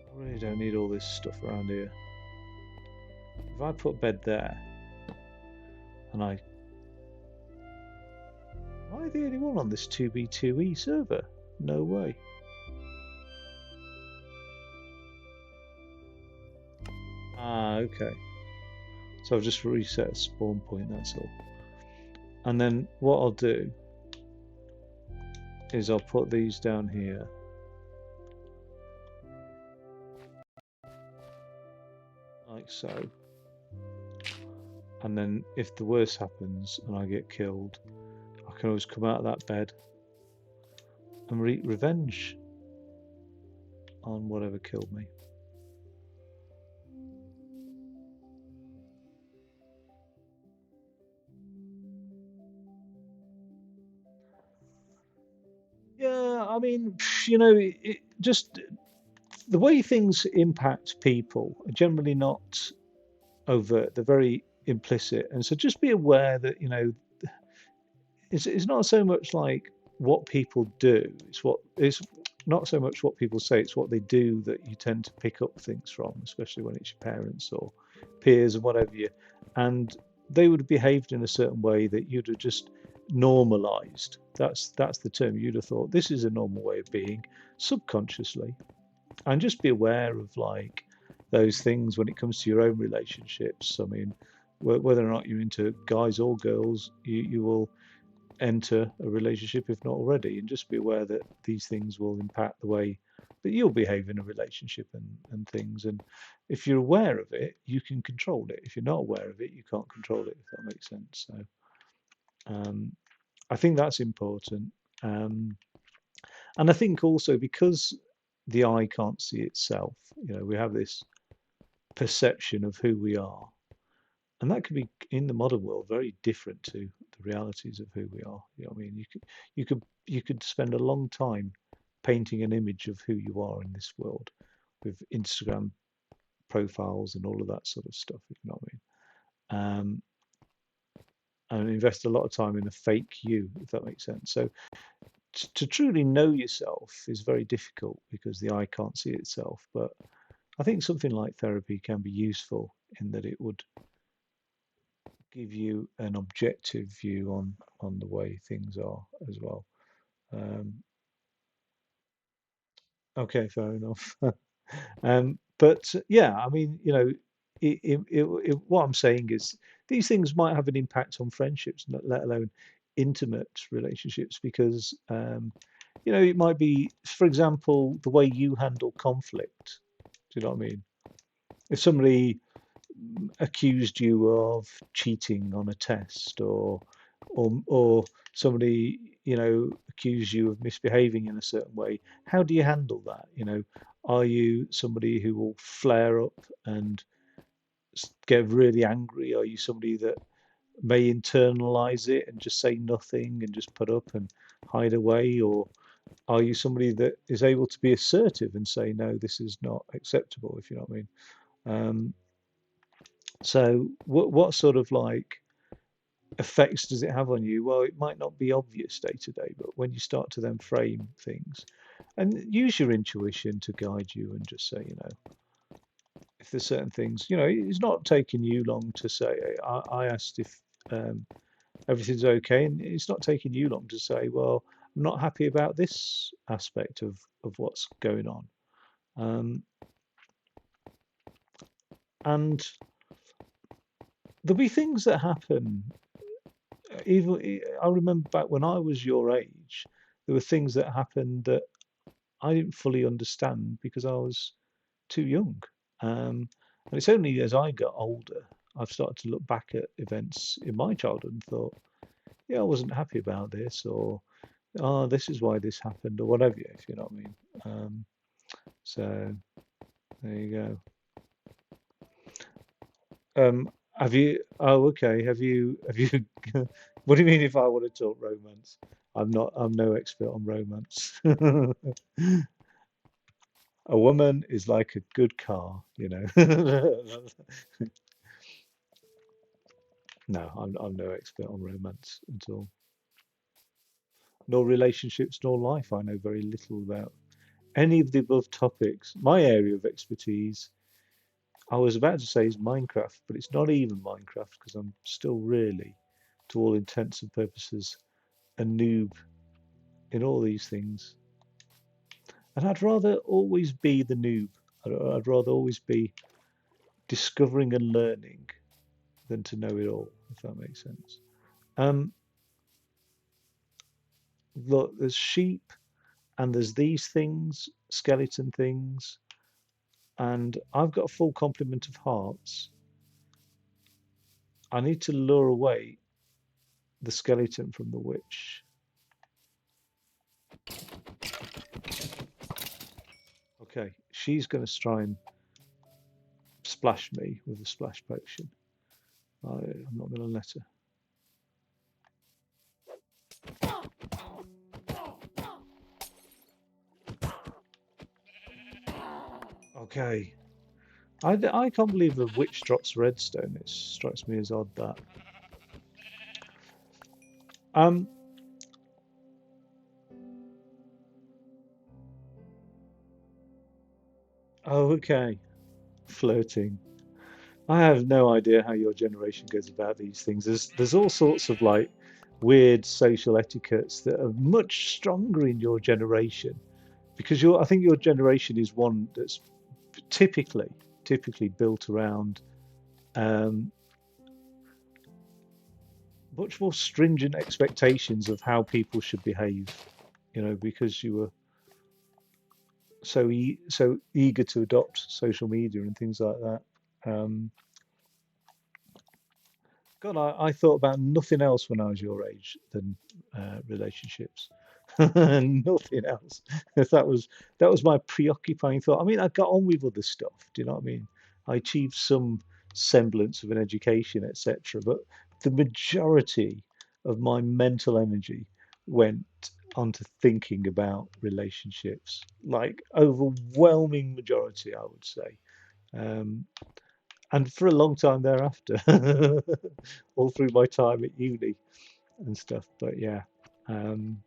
I really don't need all this stuff around here. If I put a bed there, and am I the only one on this 2B2E server? No way. Ah, okay. So I've just reset a spawn point, that's all. And then what I'll do is I'll put these down here. Like so. And then if the worst happens and I get killed, I can always come out of that bed and wreak revenge on whatever killed me. Yeah, I mean, you know, just the way things impact people are generally not overt, they're very implicit. And so just be aware that, you know, it's not so much like what people do, it's not so much what people say, it's what they do that you tend to pick up things from, especially when it's your parents or peers and whatever you. And they would have behaved in a certain way that you'd have just normalized. That's the term. You'd have thought this is a normal way of being subconsciously, and just be aware of like those things when it comes to your own relationships. I mean, whether or not you're into guys or girls, you will enter a relationship if not already, and just be aware that these things will impact the way that you'll behave in a relationship and things. And if you're aware of it, you can control it. If you're not aware of it, you can't control it, if that makes sense. So um, I think that's important. Um, and I think also because the eye can't see itself, you know, we have this perception of who we are. And that could be in the modern world very different to the realities of who we are. You know what I mean? You could spend a long time painting an image of who you are in this world with Instagram profiles and all of that sort of stuff, if you know what I mean. And invest a lot of time in a fake you, if that makes sense. So to truly know yourself is very difficult because the eye can't see itself. But I think something like therapy can be useful in that it would give you an objective view on the way things are as well. Um, okay, fair enough. But yeah, I mean, you know, what I'm saying is these things might have an impact on friendships, let alone intimate relationships, because you know, it might be, for example, the way you handle conflict. Do you know what I mean? If somebody accused you of cheating on a test, or somebody, you know, accused you of misbehaving in a certain way, how do you handle that? You know, Are you somebody who will flare up and get really angry? Are you somebody that may internalize it and just say nothing and just put up and hide away? Or are you somebody that is able to be assertive and say, no, this is not acceptable, if you know what I mean? Um, so what sort of like effects does it have on you? Well, it might not be obvious day to day, but when you start to then frame things and use your intuition to guide you and just say, if there's certain things, it's not taking you long to say. I asked if um, everything's okay, and it's not taking you long to say, well, I'm not happy about this aspect of what's going on. Um, and there'll be things that happen. Even I remember back when I was your age, there were things that happened that I didn't fully understand because I was too young. And it's only as I got older, I've started to look back at events in my childhood and thought, yeah, I wasn't happy about this, or oh, this is why this happened, or whatever, if you know what I mean. So there you go. Have you? Oh, okay. Have you? Have you? What do you mean if I want to talk romance? I'm not. I'm no expert on romance. A woman is like a good car. No, I'm no expert on romance at all. Nor relationships, nor life. I know very little about any of the above topics. My area of expertise, I was about to say, is Minecraft, but it's not even Minecraft because I'm still really, to all intents and purposes, a noob in all these things. And I'd rather always be the noob. I'd rather always be discovering and learning than to know it all, if that makes sense. Um, Look, there's sheep and there's these things, skeleton things, and I've got a full complement of hearts. I need to lure away the skeleton from the witch. Okay, she's going to try and splash me with a splash potion. I'm not going to let her. Okay. I can't believe a witch drops redstone. It strikes me as odd that. Um. Oh, okay. Flirting. I have no idea how your generation goes about these things. There's all sorts of like weird social etiquettes that are much stronger in your generation because I think your generation is one that's typically typically built around um, much more stringent expectations of how people should behave. Because you were so eager to adopt social media and things like that. Um, God, I thought about nothing else when I was your age than relationships. Nothing else. That was my preoccupying thought. I mean, I got on with other stuff. Do you know what I mean? I achieved some semblance of an education, etc. But the majority of my mental energy went onto thinking about relationships. Like overwhelming majority, I would say. Um, and for a long time thereafter, all through my time at uni and stuff. But yeah, um,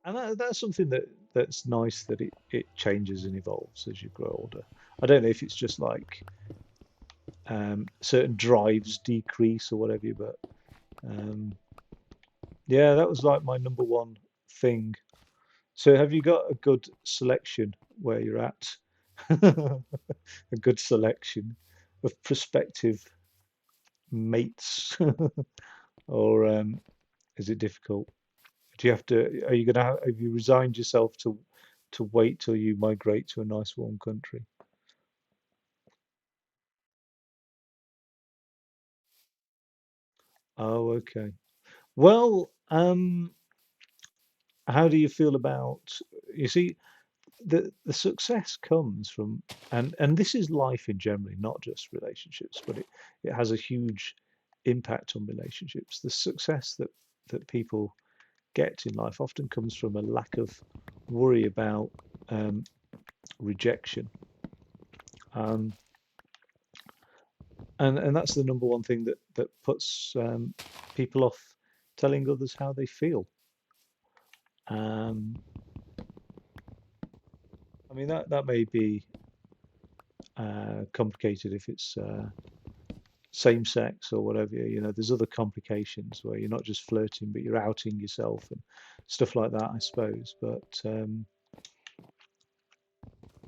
and that's something that's nice that it changes and evolves as you grow older. I don't know if it's just like certain drives decrease or whatever, but um, yeah, that was like my number one thing. So have you got a good selection where you're at? A good selection of prospective mates, or is it difficult? Do you have to? Are you gonna have you resigned yourself to wait till you migrate to a nice warm country? Oh, okay. Well, how do you feel about? You see, the success comes from, and this is life in general, not just relationships, but it has a huge impact on relationships. The success that people get in life often comes from a lack of worry about um, rejection. Um, and that's the number one thing that puts people off telling others how they feel. Um, I mean that may be complicated if it's same sex or whatever. You know, there's other complications where you're not just flirting, but you're outing yourself and stuff like that, I suppose. But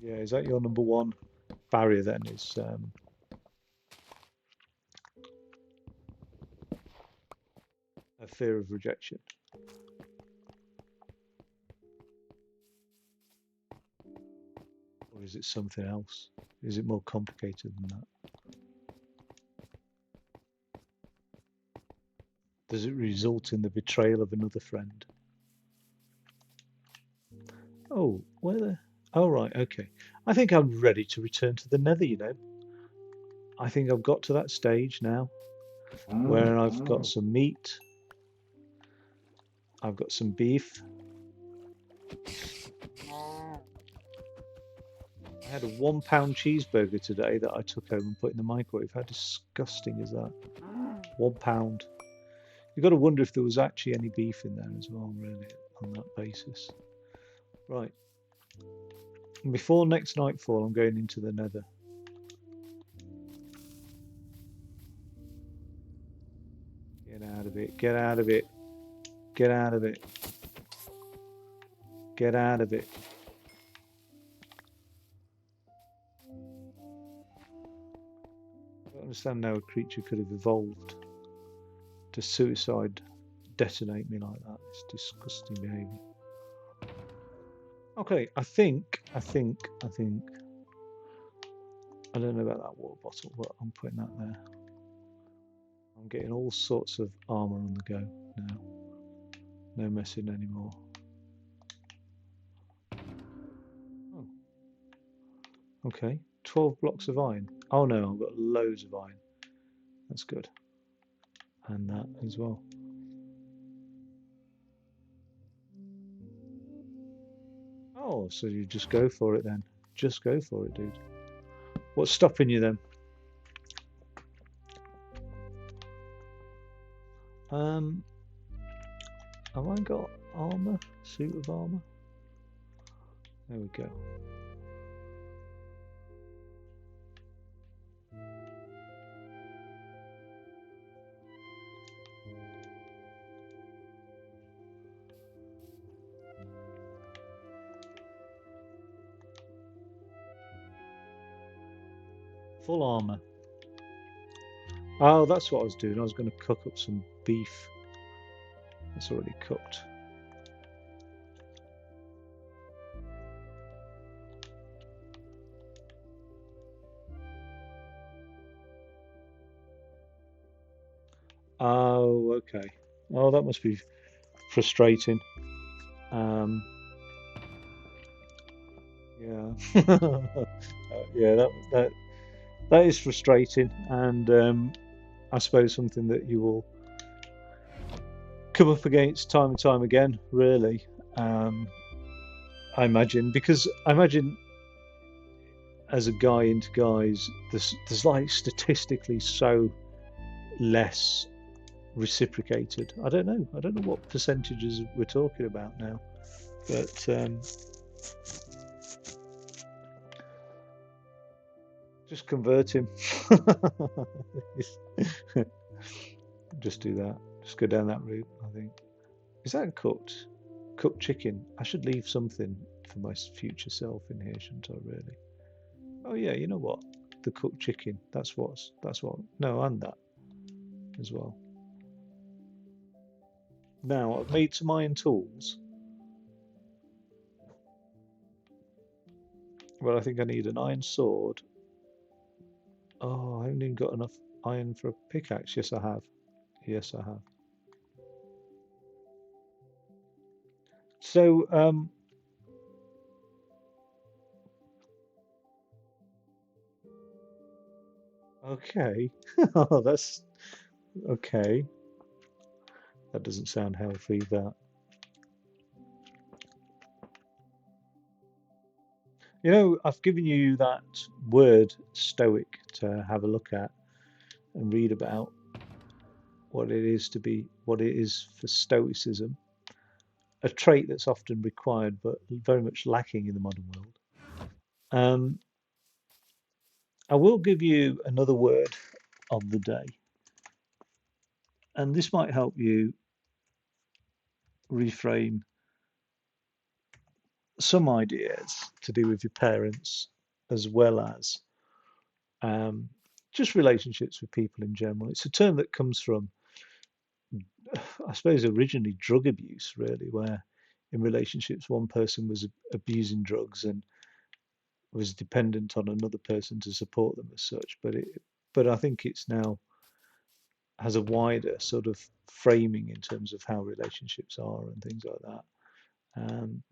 yeah, is that your number one barrier then? Is a fear of rejection, or is it something else? Is it more complicated than that? Does it result in the betrayal of another friend? Oh, where the? Oh, right, okay. I think I'm ready to return to the nether, you know. I think I've got to that stage now where I've got some meat, I've got some beef. I had a £1 cheeseburger today that I took home and put in the microwave. How disgusting is that? £1. You've got to wonder if there was actually any beef in there as well, really, on that basis. Right. Before next nightfall, I'm going into the nether. Get out of it. Get out of it. Get out of it. Get out of it. I don't understand how a creature could have evolved to suicide detonate me like that. It's disgusting behaviour. Okay, I think. I don't know about that water bottle, but I'm putting that there. I'm getting all sorts of armour on the go now. No messing anymore. Oh, okay. 12 blocks of iron. Oh no, I've got loads of iron. That's good. And that as well. Oh, so you just go for it then. Just go for it, dude. What's stopping you then? Um, have I got armour? Suit of armour? There we go. Full armour. Oh, that's what I was doing. I was going to cook up some beef. It's already cooked. Oh, okay. Oh, that must be frustrating. Um, yeah, yeah. That is frustrating, and I suppose something that you will come up against time and time again. Really, um, I imagine, because I imagine as a guy into guys, there's like statistically so less reciprocated. I don't know. I don't know what percentages we're talking about now, but just convert him. Just do that. Just go down that route, I think. Is that cooked? Cooked chicken. I should leave something for my future self in here, shouldn't I, really? Oh yeah, you know what? The cooked chicken. That's what. No, and that as well. Now I've made some iron tools. Well, I think I need an iron sword. Oh, I haven't even got enough iron for a pickaxe. Yes, I have. Yes, I have. So, Okay. Oh, that's okay. That doesn't sound healthy, that. You know, I've given you that word stoic to have a look at and read about what it is for stoicism, a trait that's often required but very much lacking in the modern world. Um, I will give you another word of the day, and this might help you reframe some ideas to do with your parents as well as um, just relationships with people in general. It's a term that comes from, I suppose, originally drug abuse, really, where in relationships one person was abusing drugs and was dependent on another person to support them as such. But I think it's now has a wider sort of framing in terms of how relationships are and things like that. Um,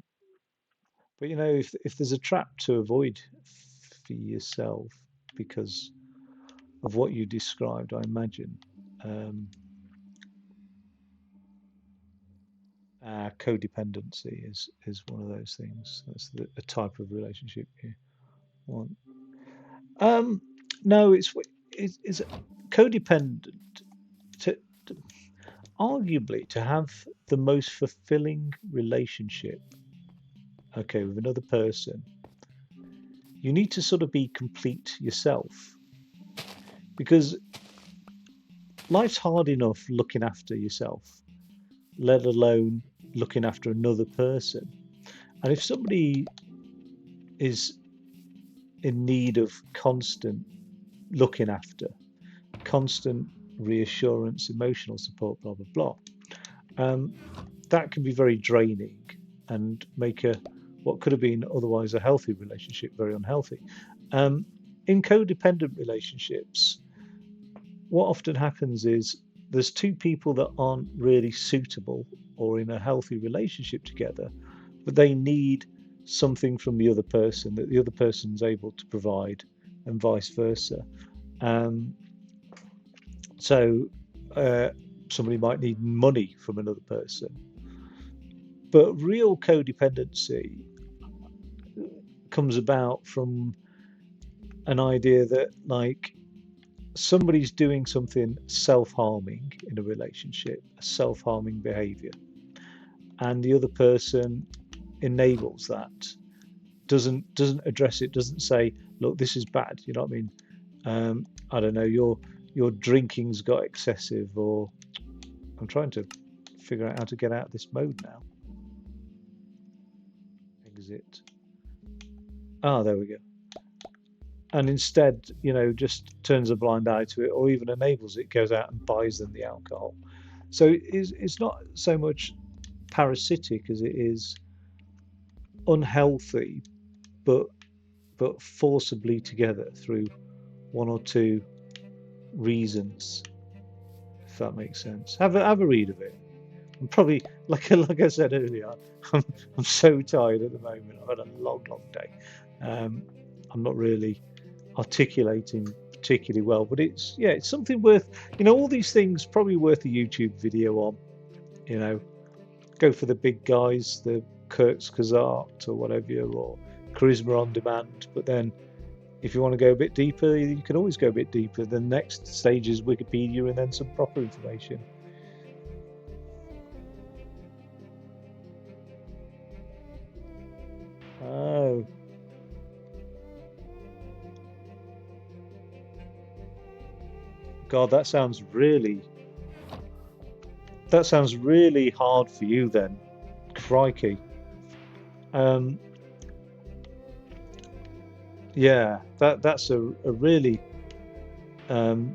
but you know, if there's a trap to avoid for yourself because of what you described, I imagine codependency is one of those things. That's the type of relationship you want. Um, no, it's codependent. To arguably to have the most fulfilling relationship, okay, with another person, you need to sort of be complete yourself because life's hard enough looking after yourself, let alone looking after another person. And if somebody is in need of constant looking after, constant reassurance, emotional support, blah, blah, blah, um, that can be very draining and make a what could have been otherwise a healthy relationship very unhealthy. In codependent relationships, what often happens is there's two people that aren't really suitable or in a healthy relationship together, but they need something from the other person that the other person's able to provide, and vice versa. Um, so uh, somebody might need money from another person, but real codependency comes about from an idea that like somebody's doing something self-harming in a relationship, a self-harming behavior, and the other person enables that, doesn't address it, doesn't say, look, this is bad, you know what I mean? I don't know, your drinking's got excessive, or I'm trying to figure out how to get out of this mode now. Exit. Ah, there we go. And instead, you know, just turns a blind eye to it, or even enables it, goes out and buys them the alcohol. So it's not so much parasitic as it is unhealthy, but forcibly together through one or two reasons, if that makes sense. Have a read of it. I'm probably like I said earlier, I'm I'm so tired at the moment. I've had a long day. Um, I'm not really articulating particularly well, but it's yeah, it's something worth, you know, all these things probably worth a YouTube video on, you know. Go for the big guys, the Kurzgesagt or whatever, or Charisma on Demand. But then if you want to go a bit deeper, you can always go a bit deeper. The next stage is Wikipedia and then some proper information. Oh, God, that sounds really hard for you then. Crikey. Um, yeah, that's a really um,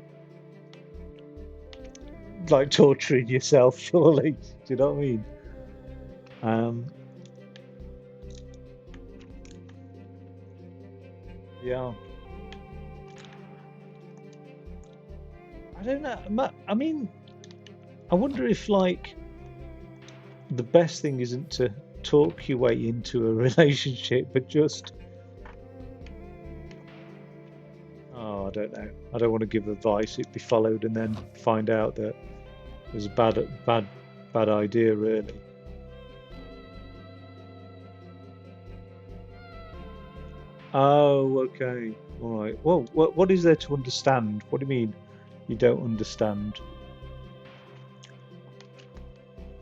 like torturing yourself, surely. Do you know what I mean? Um, yeah, I don't know. I mean, I wonder if like the best thing isn't to talk your way into a relationship, but just, oh, I don't know. I don't want to give advice. It'd be followed and then find out that it was a bad idea, really. Oh, okay. All right. Well, what is there to understand? What do you mean you don't understand?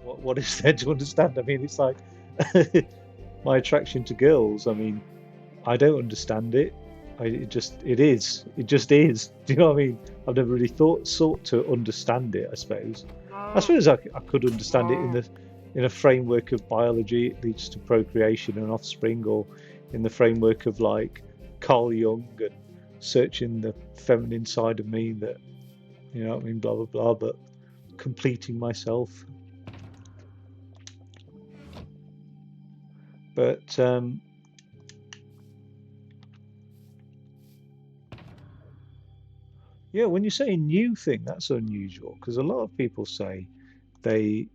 What is there to understand? I mean, it's like my attraction to girls. I mean, I don't understand it. It is. It just is. Do you know what I mean? I've never really sought to understand it, I suppose. I suppose I could understand it in a framework of biology. It leads to procreation and offspring, or in the framework of like Carl Jung and searching the feminine side of me that, you know what I mean, blah blah blah, but completing myself. But yeah, when you say a new thing, that's unusual because a lot of people say they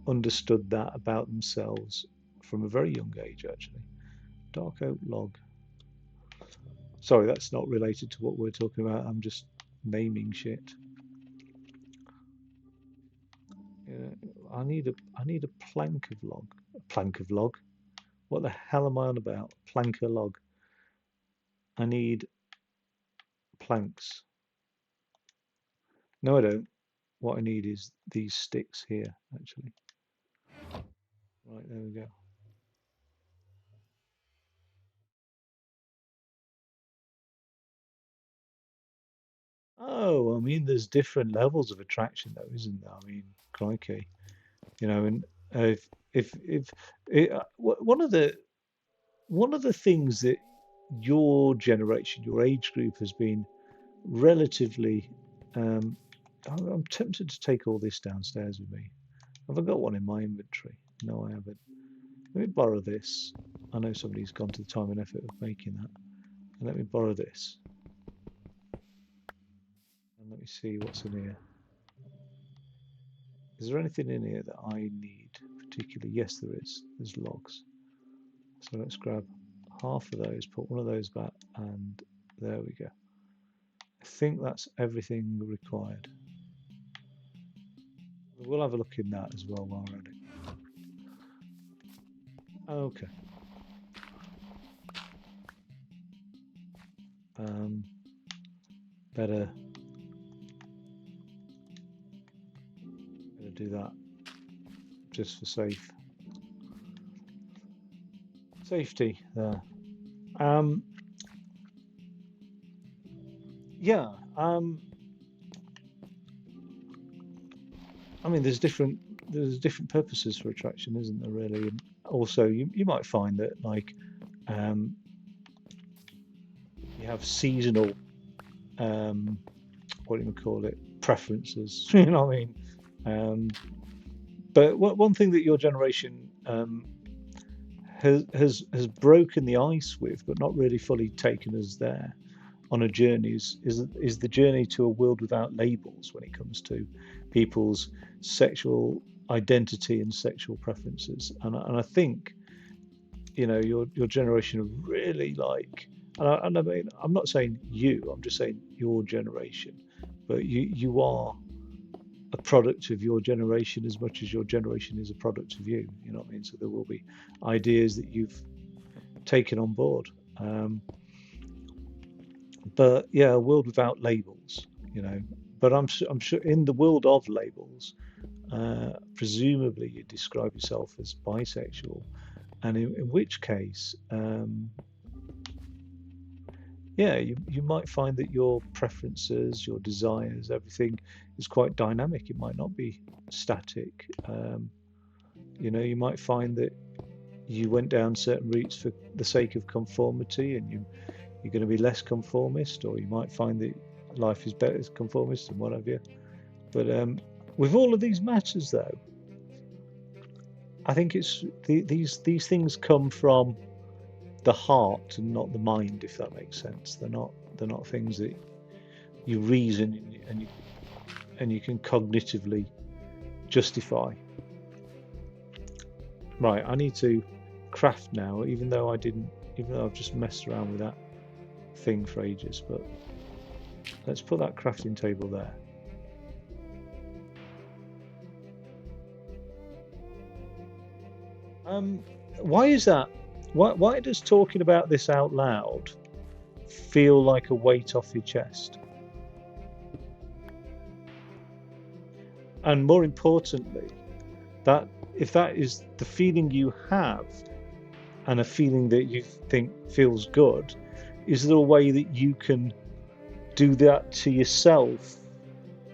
understood that about themselves from a very young age, actually. Dark oak log. Sorry, that's not related to what we're talking about. I'm just naming shit. Yeah, I need a plank of log. A plank of log. What the hell am I on about? Plank of log. I need planks. No, I don't. What I need is these sticks here, actually. Right, there we go. Oh, I mean, there's different levels of attraction, though, isn't there? I mean, crikey, and if one of the things that your generation, your age group, has been relatively, um, I'm tempted to take all this downstairs with me. Have I got one in my inventory? No, I haven't. Let me borrow this. I know somebody's gone to the time and effort of making that. And let me borrow this. And let me see what's in here. Is there anything in here that I need particularly? Yes, there is. There's logs. So let's grab half of those, put one of those back, and there we go. I think that's everything required. We'll have a look in that as well while we're at it. Okay. Um, better do that just for safety there. Um, yeah. I mean, there's different purposes for attraction, isn't there? Really, and also you might find that like um, you have seasonal what do you call it, preferences. You know what I mean? Um, but one thing that your generation has broken the ice with, but not really fully taken us there on a journey is the journey to a world without labels when it comes to people's sexual identity and sexual preferences. And I think your generation are really like, and I mean, I'm not saying you, I'm just saying your generation, but you are a product of your generation as much as your generation is a product of you. You know what I mean? So there will be ideas that you've taken on board. But yeah, a world without labels, you know. But I'm sure in the world of labels, presumably you describe yourself as bisexual, and in which case, yeah, you might find that your preferences, your desires, everything is quite dynamic. It might not be static. You might find that you went down certain routes for the sake of conformity, and you're going to be less conformist, or you might find that life is better as conformist and what have you. But with all of these matters, though, I think these things come from the heart and not the mind, if that makes sense. They're not things that you reason and you can cognitively justify. Right, I need to craft now, even though I've just messed around with that thing for ages. But Let's put that crafting table there. Um, why is that? Why does talking about this out loud feel like a weight off your chest? And more importantly, that if that is the feeling you have and a feeling that you think feels good, is there a way that you can do that to yourself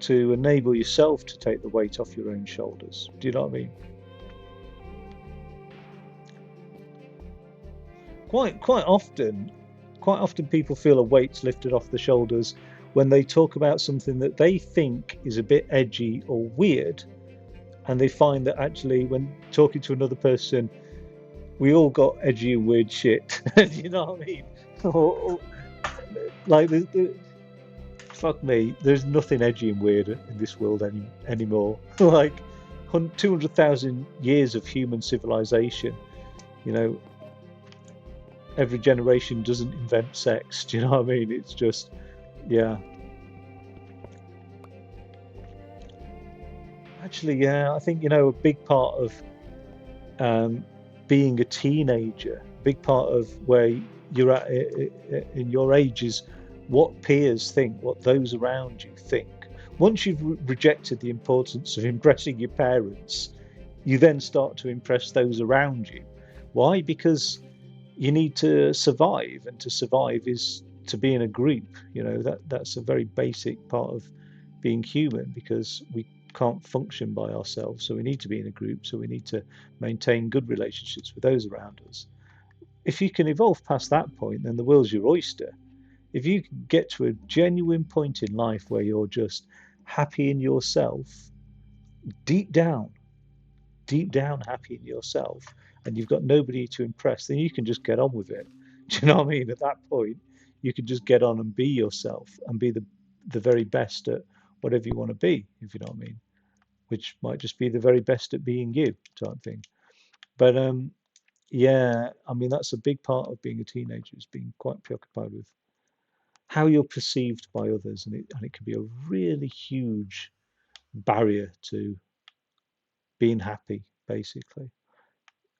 to enable yourself to take the weight off your own shoulders? Do you know what I mean? Quite often, quite often people feel a weight's lifted off the shoulders when they talk about something that they think is a bit edgy or weird, and they find that actually when talking to another person, we all got edgy and weird shit. You know what I mean? Like fuck me, there's nothing edgy and weird in this world anymore. Like 200,000 years of human civilization, you know, every generation doesn't invent sex. Do you know what I mean? It's just, yeah. Actually, yeah, I think, a big part of um, being a teenager, a big part of where you're at in your age is what peers think, what those around you think. Once you've rejected the importance of impressing your parents, you then start to impress those around you. Why? Because you need to survive, and to survive is to be in a group. That's a very basic part of being human, because we can't function by ourselves, so we need to be in a group, so we need to maintain good relationships with those around us. If you can evolve past that point, then the world's your oyster. If you can get to a genuine point in life where you're just happy in yourself, deep down, deep down happy in yourself, and you've got nobody to impress, then you can just get on with it. Do you know what I mean? At that point, you can just get on and be yourself and be the very best at whatever you want to be, if you know what I mean. Which might just be the very best at being you, type thing. But yeah, I mean that's a big part of being a teenager, is being quite preoccupied with how you're perceived by others, and it can be a really huge barrier to being happy, basically.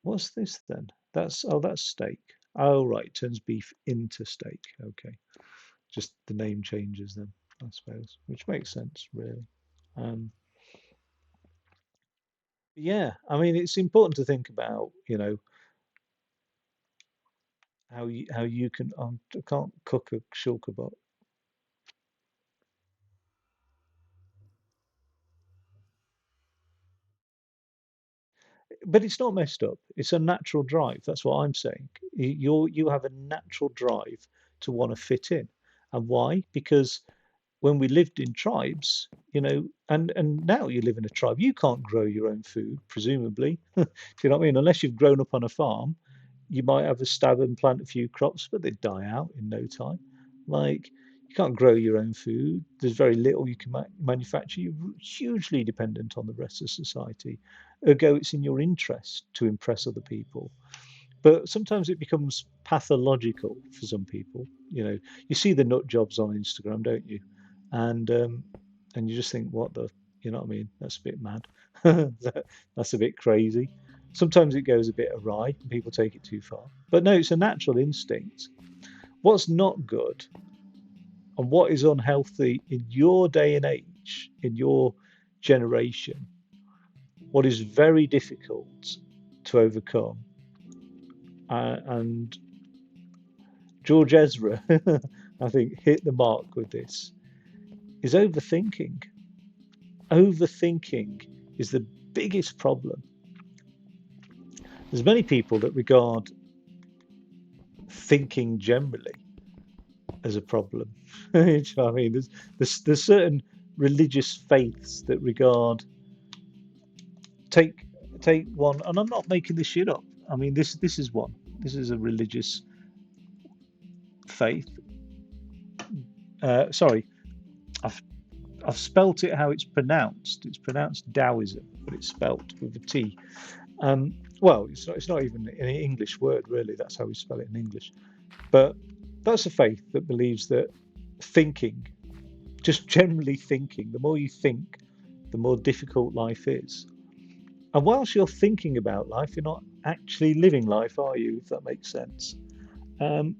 What's this then? That's steak. Oh right, turns beef into steak. Okay, just the name changes then, I suppose, which makes sense really. Um, yeah, I mean it's important to think about, how you can. I can't cook a shulker, but it's not messed up. It's a natural drive. That's what I'm saying. You have a natural drive to want to fit in, and why? Because when we lived in tribes, and now you live in a tribe, you can't grow your own food, presumably. Do you know what I mean? Unless you've grown up on a farm, you might have a stab and plant a few crops, but they die out in no time. Like, you can't grow your own food. There's very little you can manufacture. You're hugely dependent on the rest of society. Ergo, it's in your interest to impress other people. But sometimes it becomes pathological for some people. You see the nut jobs on Instagram, don't you? And you just think, what the, you know what I mean? That's a bit mad. That's a bit crazy. Sometimes it goes a bit awry and people take it too far. But no, it's a natural instinct. What's not good and what is unhealthy in your day and age, in your generation, what is very difficult to overcome, and George Ezra, I think, hit the mark with this, is overthinking. Overthinking is the biggest problem. There's many people that regard thinking generally as a problem. You know what I mean? There's certain religious faiths that regard take take one, and I'm not making this shit up. I mean this is one. This is a religious faith. Sorry, I've I've spelt it how it's pronounced. It's pronounced Taoism, but it's spelt with a T. Well, it's not even an English word, really. That's how we spell it in English. But that's a faith that believes that thinking just generally thinking. The more you think, the more difficult life is. And whilst you're thinking about life, you're not actually living life, are you? If that makes sense. Um,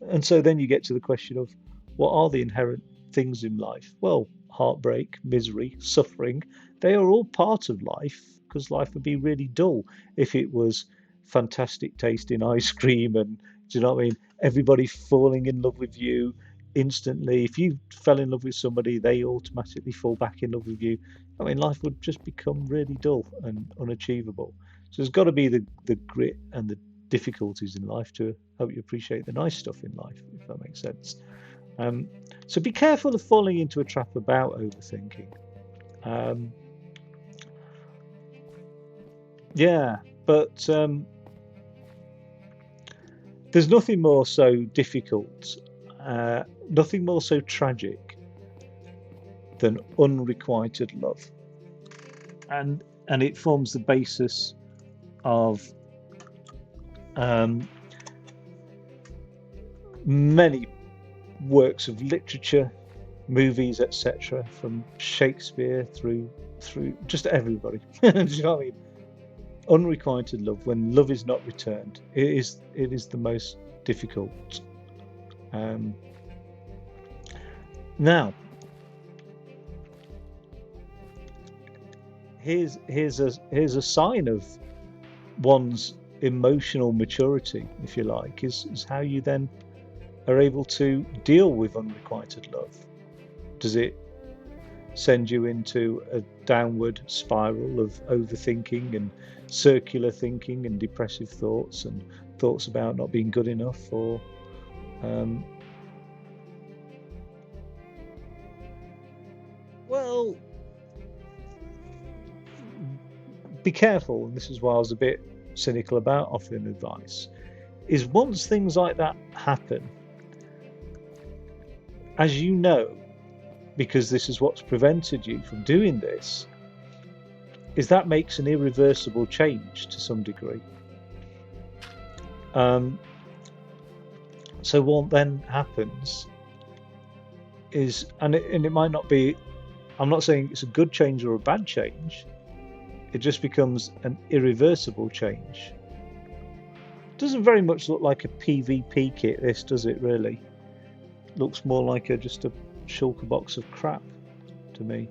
and so then you get to the question of what are the inherent things in life? Well, heartbreak, misery, suffering, they are all part of life because life would be really dull if it was fantastic tasting ice cream and do you know what I mean? Everybody falling in love with you instantly. If you fell in love with somebody, they automatically fall back in love with you. I mean, life would just become really dull and unachievable. So there's got to be the grit and the difficulties in life to help you appreciate the nice stuff in life, if that makes sense. Um, so be careful of falling into a trap about overthinking. Um, yeah, but there's nothing more so difficult, nothing more so tragic than unrequited love, and it forms the basis of um, many works of literature, movies, etc., from Shakespeare through just everybody. Do you know what I mean? Unrequited love, when love is not returned, it is the most difficult. Um, now, here's a sign of one's emotional maturity, if you like, is how you then are able to deal with unrequited love. Does it send you into a downward spiral of overthinking and circular thinking and depressive thoughts and thoughts about not being good enough? Or um, well, be careful, and this is why I was a bit cynical about offering advice, is once things like that happen, as you know, because this is what's prevented you from doing this, is that makes an irreversible change to some degree. Um, so what then happens is, and it might not be, I'm not saying it's a good change or a bad change, it just becomes an irreversible change. Doesn't very much look like a PvP kit, this, does it really? Looks more like just a shulker box of crap to me.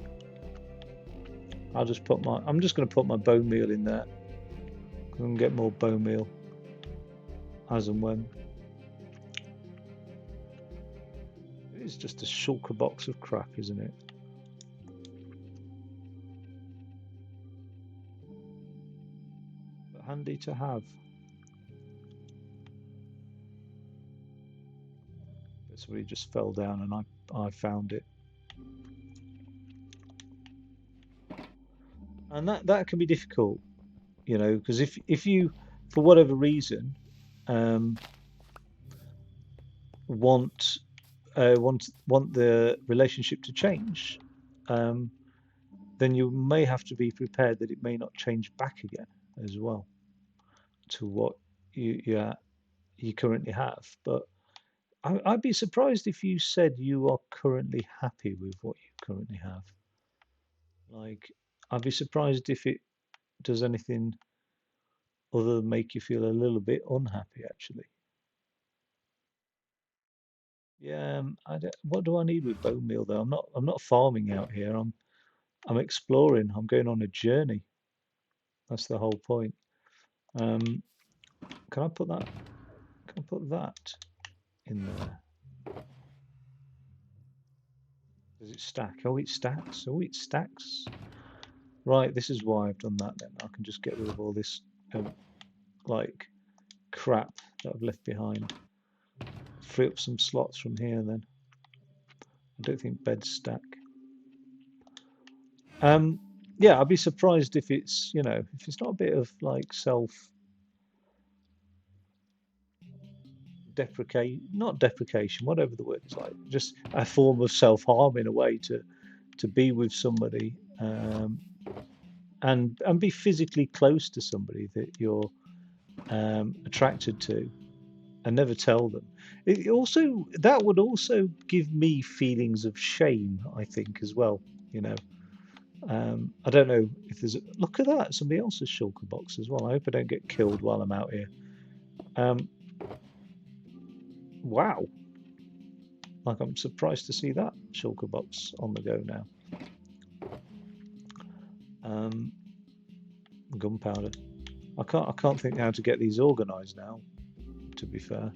I'm just going to put my bone meal in there. I'm going to get more bone meal as and when. It's just a shulker box of crap, isn't it? But handy to have. Somebody just fell down and I found it. And that can be difficult, because if you, for whatever reason, um, want want the relationship to change, um, then you may have to be prepared that it may not change back again as well to what you currently have. But I'd be surprised if you said you are currently happy with what you currently have. Like, I'd be surprised if it does anything other than make you feel a little bit unhappy, actually. Yeah, what do I need with bone meal though? I'm not farming out here. I'm exploring. I'm going on a journey. That's the whole point. Um, can I put that? Can I put that in there? Does it stack? Oh, it stacks. Oh, it stacks. Right, this is why I've done that then. I can just get rid of all this like crap that I've left behind. Free up some slots from here then. I don't think beds stack. Um, yeah, I'd be surprised if it's not a bit of like self deprecate, not deprecation, whatever the word is, like just a form of self harm in a way to be with somebody, and be physically close to somebody that you're attracted to, and never tell them. It also that would also give me feelings of shame, I think, as well. You know, I don't know if there's look at that, somebody else's shulker box as well. I hope I don't get killed while I'm out here. Um, wow, like I'm surprised to see that shulker box on the go now. Um, gunpowder. I can't think how to get these organised now. To be fair,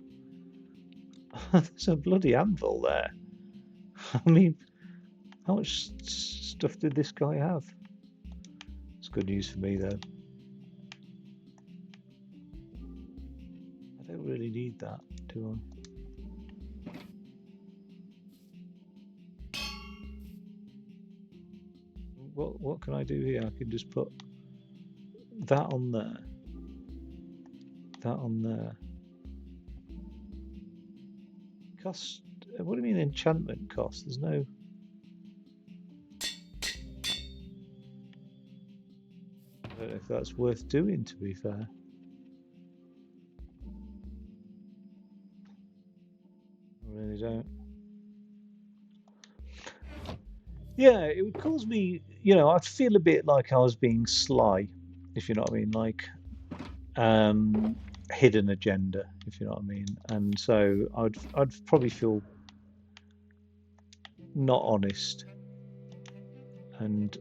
there's a bloody anvil there. I mean, how much stuff did this guy have? It's good news for me though. I don't really need that, do I? What can I do here? I can just put that on there, that on there. Cost. What do you mean enchantment cost? There's no. I don't know if that's worth doing. To be fair, I really don't. Yeah, it would cause me. I'd feel a bit like I was being sly, if you know what I mean. Like um, hidden agenda, if you know what I mean. And so I'd probably feel not honest, and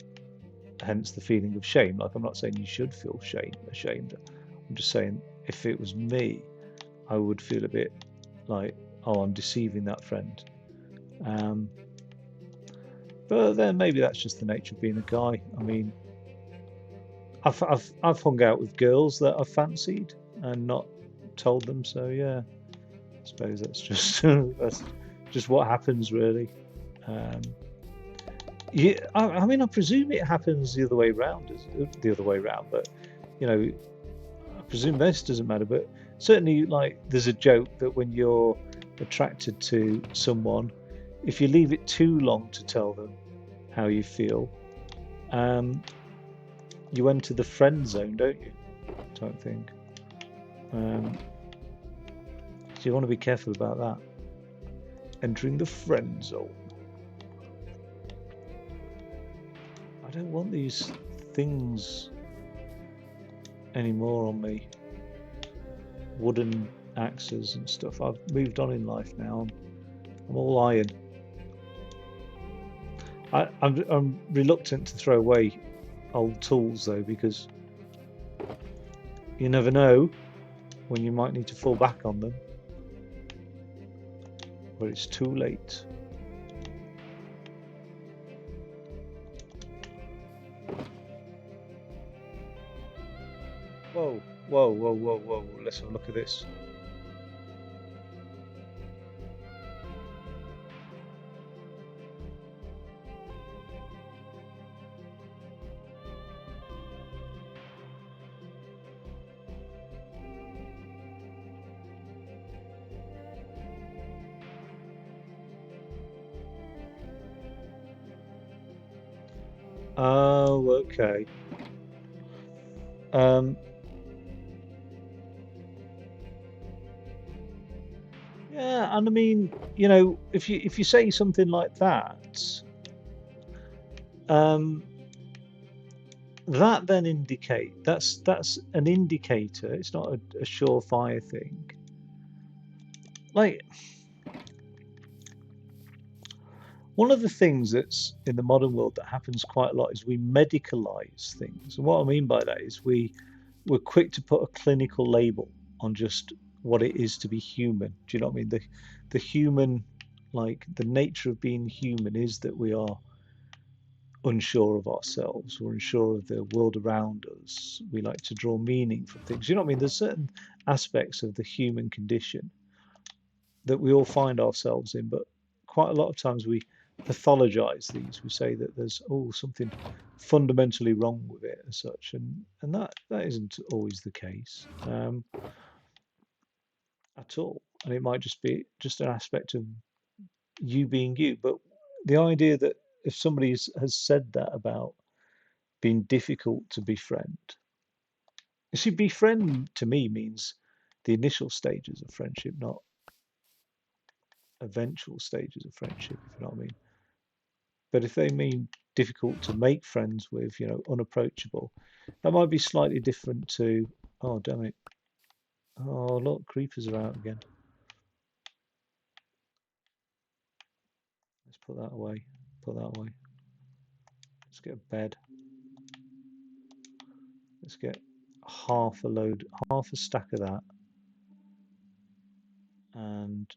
hence the feeling of shame. Like I'm not saying you should feel ashamed. I'm just saying if it was me, I would feel a bit like, oh, I'm deceiving that friend. Um, but then maybe that's just the nature of being a guy. I mean, I've hung out with girls that I've fancied and not told them. So yeah, I suppose that's just that's just what happens really. Um, yeah, I mean, I presume it happens the other way around, the other way around. But you know, I presume this doesn't matter. But certainly, like, there's a joke that when you're attracted to someone, if you leave it too long to tell them how you feel, um, you enter the friend zone, don't you? Type thing. Um, so you want to be careful about that. Entering the friend zone. I don't want these things anymore on me. Wooden axes and stuff. I've moved on in life now. I'm all iron. I'm reluctant to throw away old tools though, because you never know when you might need to fall back on them, but it's too late. Whoa, whoa, whoa, whoa, whoa. Let's have a look at this. Oh, okay. Um, yeah, and I mean, if you say something like that, um, that then indicate that's an indicator. It's not a surefire thing. Like one of the things that's in the modern world that happens quite a lot is we medicalize things. And what I mean by that is we're quick to put a clinical label on just what it is to be human. Do you know what I mean? The human, like the nature of being human is that we are unsure of ourselves, we're unsure of the world around us. We like to draw meaning from things. You know what I mean? There's certain aspects of the human condition that we all find ourselves in, but quite a lot of times we pathologize these. We say that there's something fundamentally wrong with it as such, and that isn't always the case at all. And it might just be just an aspect of you being you. But the idea that if somebody has said that about being difficult to befriend, you see, befriend to me means the initial stages of friendship, not eventual stages of friendship, if you know what I mean. But if they mean difficult to make friends with, unapproachable, that might be slightly different to, oh, damn it. Oh, look, creepers are out again. Let's put that away. Put that away. Let's get a bed. Let's get half a stack of that, and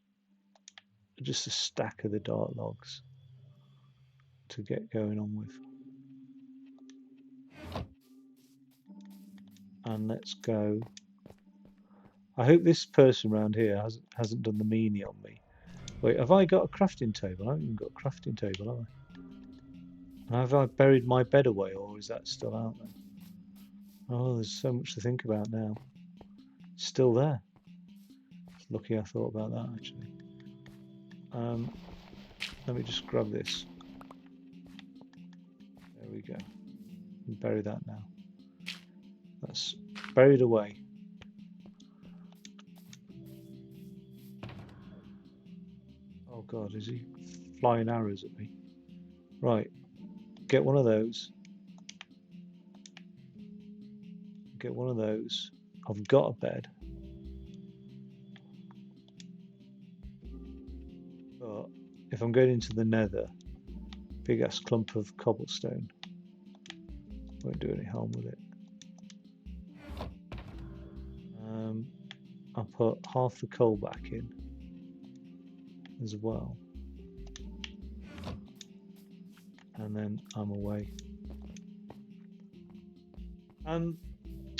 just a stack of the dark logs to get going on with. And let's go. I hope this person around here hasn't done the meanie on me. Wait, have I got a crafting table? I haven't even got a crafting table, have I? And have I buried my bed away, or is that still out there? Oh, there's so much to think about now. It's still there. Lucky I thought about that, actually. Let me just grab this. There we go. Bury that now. That's buried away. Oh God, is he flying arrows at me? Right, get one of those. Get one of those. I've got a bed. But if I'm going into the nether, big ass clump of cobblestone won't do any harm with it. I'll put half the coal back in as well. And then I'm away.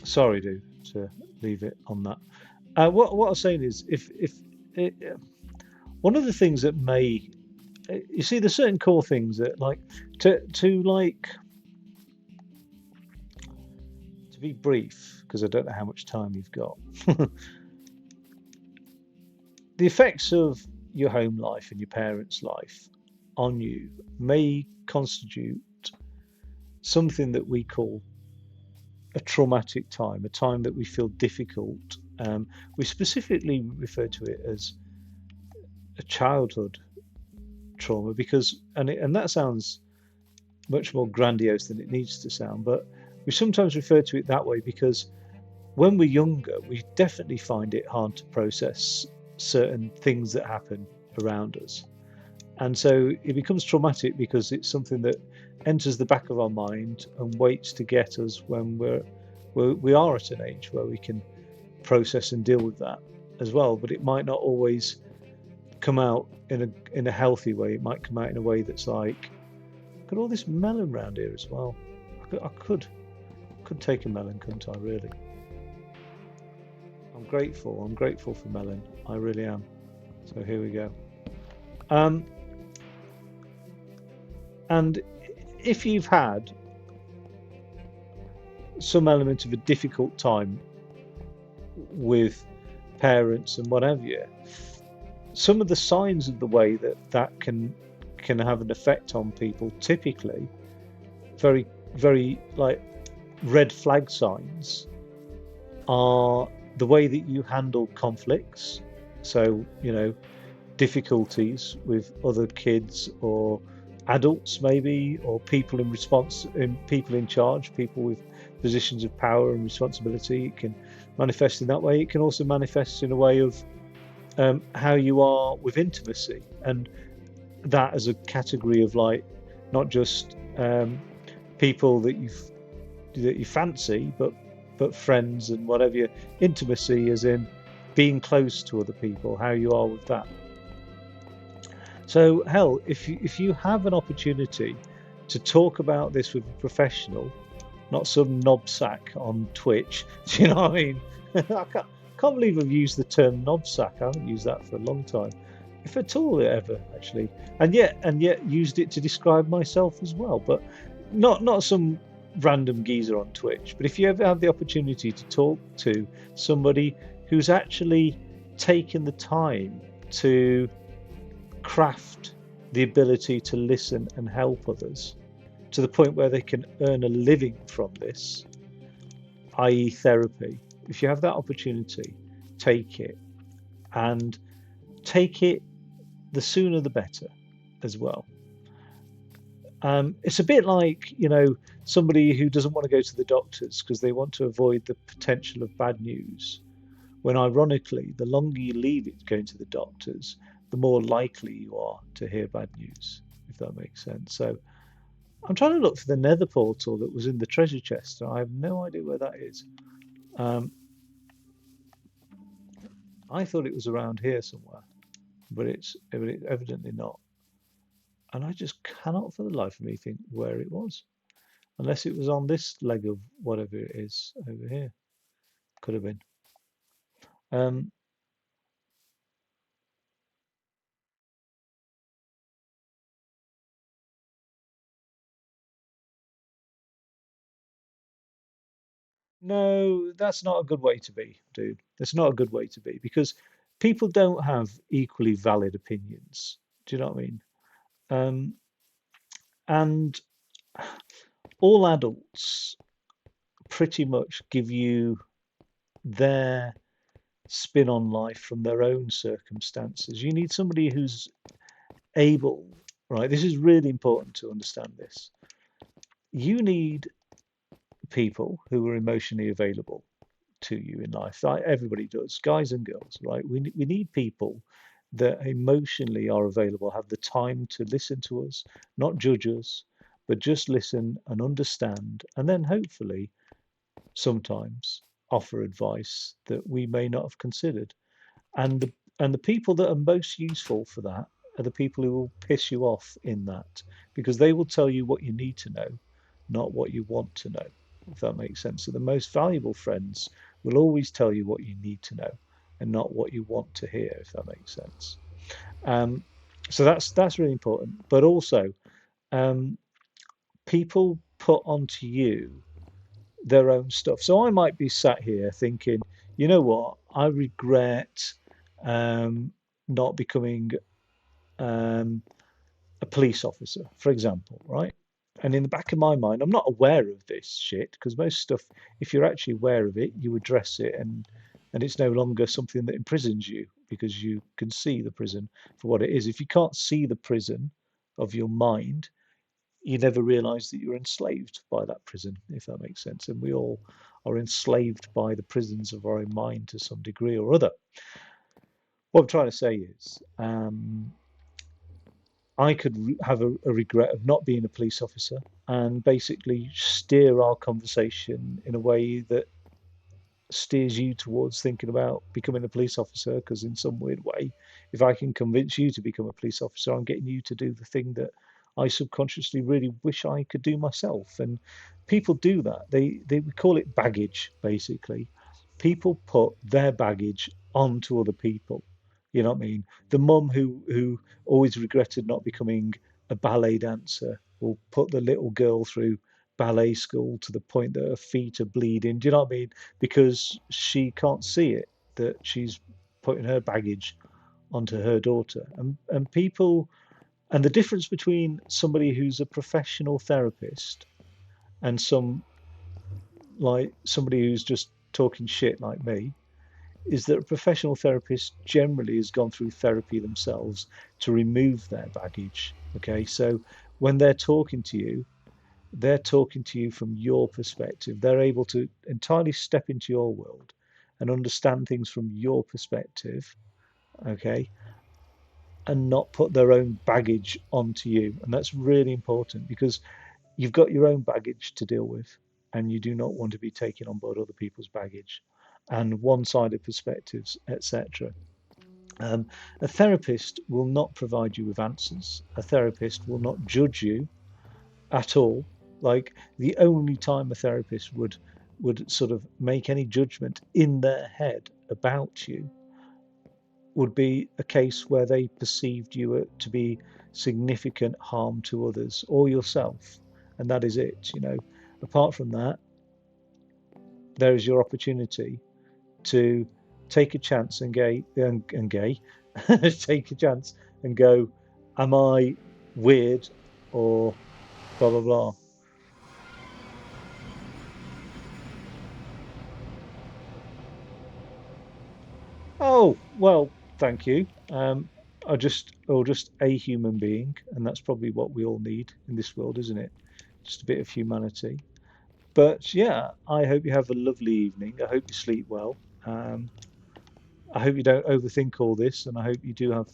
Sorry, dude, to leave it on that. What I was saying is, if one of the things that may, you see, there's certain core things that to be brief, because I don't know how much time you've got. The effects of your home life and your parents' life on you may constitute something that we call a traumatic time, a time that we feel difficult. We specifically refer to it as a childhood trauma because, and that sounds much more grandiose than it needs to sound, but we sometimes refer to it that way because when we're younger, we definitely find it hard to process certain things that happen around us. And so it becomes traumatic because it's something that enters the back of our mind and waits to get us when we are at an age where we can process and deal with that as well. But it might not always come out in a healthy way. It might come out in a way that's like, got all this melon around here as well. I could take a melon, couldn't I? Really. I'm grateful for melon. I really am. So here we go. And if you've had some element of a difficult time with parents and what have you, some of the signs of the way that can have an effect on people, typically very, very like red flag signs, are the way that you handle conflicts. So, difficulties with other kids or adults maybe, or people people in charge, people with positions of power and responsibility. It can manifest in that way. It can also manifest in a way of how you are with intimacy, and that as a category of like not just people that you fancy, but friends and whatever. Intimacy as in being close to other people, how you are with that. So hell, if you have an opportunity to talk about this with a professional, not some knobsack on Twitch, do you know what I mean? I can't believe I've used the term knobsack. I haven't used that for a long time, if at all ever, actually. And yet used it to describe myself as well, but not some random geezer on Twitch. But if you ever have the opportunity to talk to somebody who's actually taken the time to craft the ability to listen and help others to the point where they can earn a living from this, i.e. therapy, if you have that opportunity, take it, and take it the sooner the better as well. It's a bit like, somebody who doesn't want to go to the doctors because they want to avoid the potential of bad news. When ironically, the longer you leave it going to the doctors, the more likely you are to hear bad news, if that makes sense. So I'm trying to look for the nether portal that was in the treasure chest. I have no idea where that is. Um, I thought it was around here somewhere, but it's evidently not. And I just cannot for the life of me think where it was. Unless it was on this leg of whatever it is over here. Could have been. Um, no, that's not a good way to be, dude. That's not a good way to be because people don't have equally valid opinions. Do you know what I mean? Um, and all adults pretty much give you their spin on life from their own circumstances. You need somebody who's able, right? This is really important to understand this. You need people who are emotionally available to you in life. Like everybody does, guys and girls, right? We need people that emotionally are available, have the time to listen to us, not judge us, but just listen and understand, and then hopefully sometimes offer advice that we may not have considered. And the people that are most useful for that are the people who will piss you off in that, because they will tell you what you need to know, not what you want to know, if that makes sense. So the most valuable friends will always tell you what you need to know and not what you want to hear, if that makes sense. Um, so that's really important. But also, um, people put onto you their own stuff. So I might be sat here thinking, you know what, I regret um, not becoming um, a police officer, for example, right? And in the back of my mind, I'm not aware of this shit because most stuff, if you're actually aware of it, you address it, and it's no longer something that imprisons you because you can see the prison for what it is. If you can't see the prison of your mind, you never realize that you're enslaved by that prison, if that makes sense. And we all are enslaved by the prisons of our own mind to some degree or other. What I'm trying to say is, I could have a regret of not being a police officer and basically steer our conversation in a way that steers you towards thinking about becoming a police officer, because in some weird way, if I can convince you to become a police officer, I'm getting you to do the thing that I subconsciously really wish I could do myself. And people do that. They we call it baggage, basically. People put their baggage onto other people. You know what I mean? The mum who always regretted not becoming a ballet dancer will put the little girl through ballet school to the point that her feet are bleeding. Do you know what I mean? Because she can't see it, that she's putting her baggage onto her daughter. And people, and the difference between somebody who's a professional therapist and somebody who's just talking shit like me is that a professional therapist generally has gone through therapy themselves to remove their baggage. Okay, so when they're talking to you from your perspective. They're able to entirely step into your world and understand things from your perspective, okay, and not put their own baggage onto you. And that's really important because you've got your own baggage to deal with, and you do not want to be taking on board other people's baggage and one-sided perspectives, etc. Um, a therapist will not provide you with answers. A therapist will not judge you at all. Like the only time a therapist would sort of make any judgment in their head about you would be a case where they perceived you to be significant harm to others or yourself, and that is it. Apart from that, there is your opportunity to take a chance and take a chance and go, am I weird or blah blah blah. Well, thank you. Just a human being, and that's probably what we all need in this world, isn't it? Just a bit of humanity. But yeah, I hope you have a lovely evening. I hope you sleep well. Um, I hope you don't overthink all this, and I hope you do have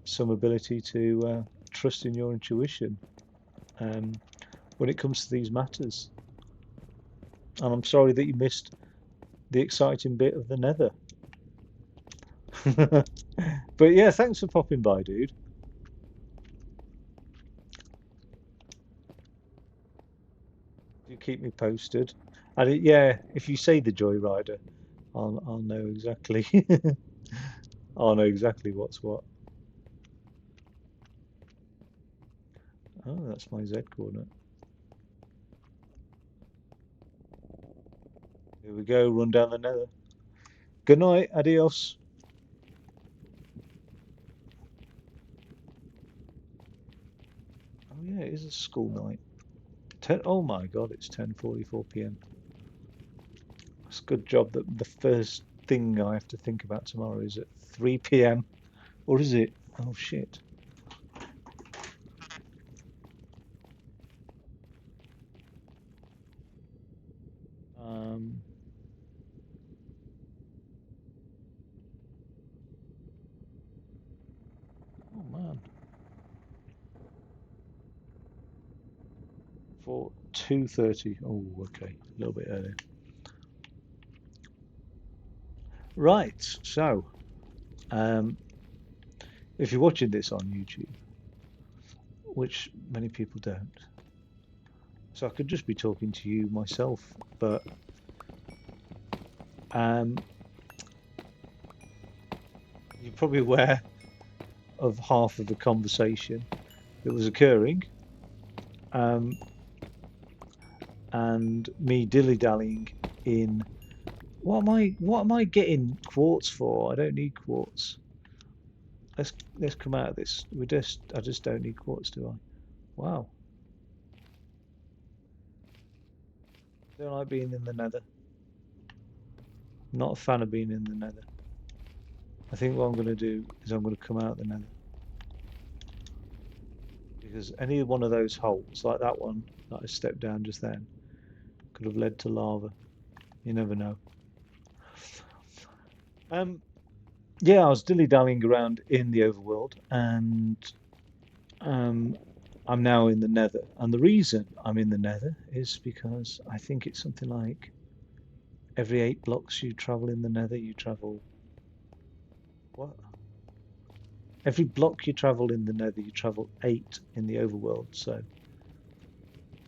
some ability to trust in your intuition um, when it comes to these matters. And I'm sorry that you missed the exciting bit of the nether. But yeah, thanks for popping by, dude. Do keep me posted. And yeah, if you say the Joyrider, I'll know exactly. I'll know exactly what's what. Oh, that's my Z coordinate. Here we go, run down the nether. Good night, adios. Oh yeah, it is a school night. Oh my God, it's 10:44 p.m. It's a good job that the first thing I have to think about tomorrow is at 3 p.m. Or is it? Oh shit. Um, oh man. For 2:30. Oh, okay. A little bit earlier. Right. So, um, if you're watching this on YouTube, which many people don't, so I could just be talking to you myself, but um, you're probably aware of half of the conversation that was occurring, um, and me dilly-dallying in what am I getting quartz for? I don't need quartz. Let's come out of this. I just don't need quartz, do I? Wow. Don't like being in the nether. Not a fan of being in the nether. I think what I'm going to do is I'm going to come out the nether. Because any one of those holes, like that one that I stepped down just then, could have led to lava. You never know. Um, yeah, I was dilly-dallying around in the overworld, and um, I'm now in the nether. And the reason I'm in the nether is because I think it's something like every 8 blocks you travel in the nether, you travel what? Every block you travel in the nether, you travel 8 in the overworld. So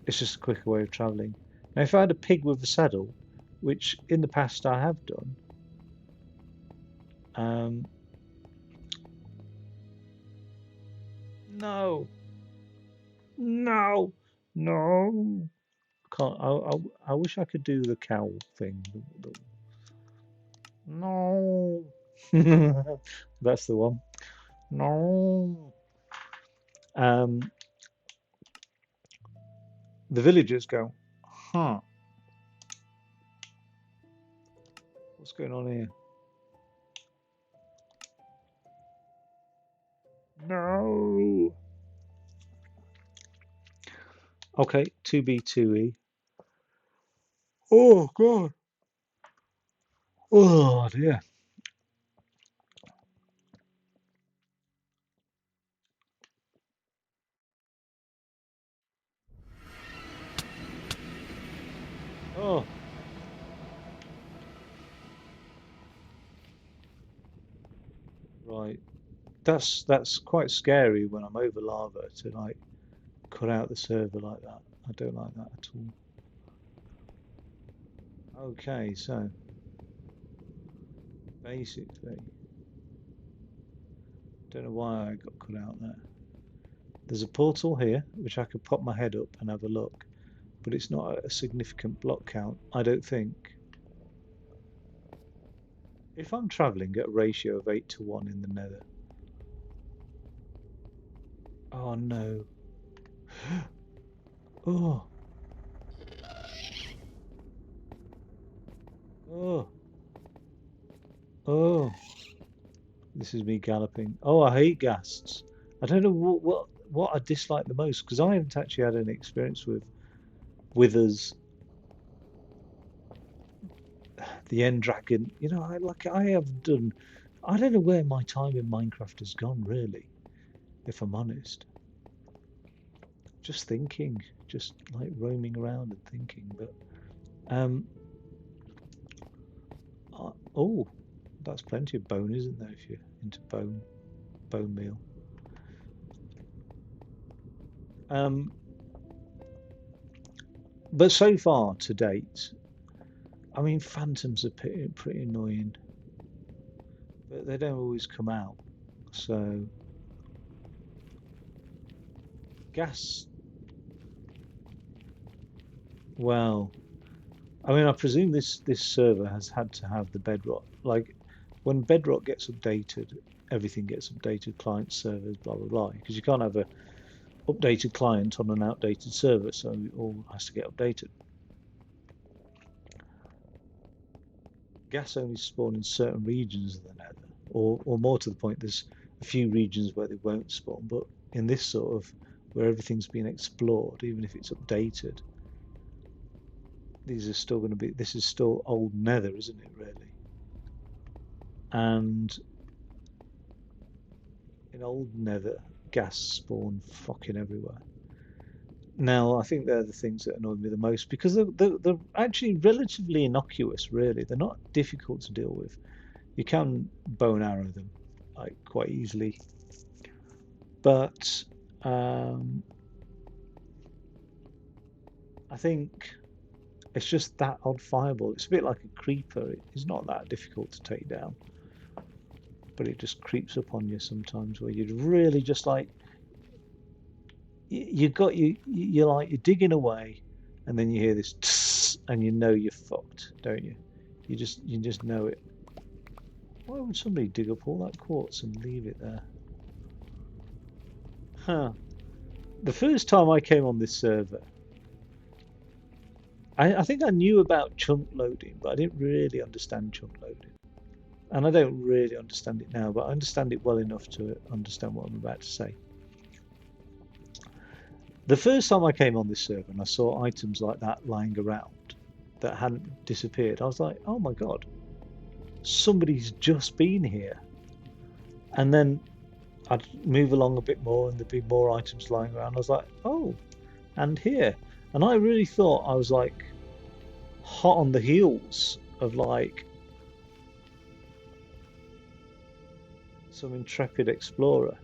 it's just a quicker way of traveling. Now, if I had a pig with a saddle, which in the past I have done, um, no, no, no, can't. I wish I could do the cow thing. No, that's the one. No. Um, the villagers go, huh? What's going on here? No. Okay, 2B2E. Oh God. Oh dear. Oh, right. That's quite scary when I'm over lava to like cut out the server like that. I don't like that at all. Okay, so basically, don't know why I got cut out there. There's a portal here which I could pop my head up and have a look, but it's not a significant block count, I don't think. If I'm traveling at a ratio of 8 to 1 in the nether. Oh no. Oh, oh, oh. This is me galloping. Oh, I hate ghasts. I don't know what I dislike the most because I haven't actually had any experience with withers, the end dragon. You know, I have done. I don't know where my time in Minecraft has gone, really, if I'm honest. Just thinking, just like roaming around and thinking. But um, oh, that's plenty of bone, isn't there? If you're into bone meal. Um, but so far to date, I mean, phantoms are pretty annoying, but they don't always come out. So gas, well, I mean, I presume this server has had to have the bedrock. Like when bedrock gets updated, everything gets updated, client servers, blah blah blah. Because you can't have a updated client on an outdated server, so it all has to get updated. Gas only spawn in certain regions of the nether, or more to the point, there's a few regions where they won't spawn, but in this sort of where everything's been explored, even if it's updated, these are still going to be, this is still old nether, isn't it, really? And in old nether, gas spawn fucking everywhere. Now, I think they're the things that annoy me the most because they're actually relatively innocuous, really. They're not difficult to deal with. You can bow and arrow them like quite easily, but um, I think it's just that odd fireball. It's a bit like a creeper. It's not that difficult to take down, but it just creeps up on you sometimes where you'd really just like you're like you're digging away, and then you hear this tss, and you know you're fucked, don't you? You just know it. Why would somebody dig up all that quartz and leave it there? Huh. The first time I came on this server, I think I knew about chunk loading, but I didn't really understand chunk loading. And I don't really understand it now, but I understand it well enough to understand what I'm about to say. The first time I came on this server and I saw items like that lying around that hadn't disappeared, I was like, oh my God, somebody's just been here. And then I'd move along a bit more and there'd be more items lying around. I was like, oh, and here. And I really thought I was like hot on the heels of like some intrepid explorer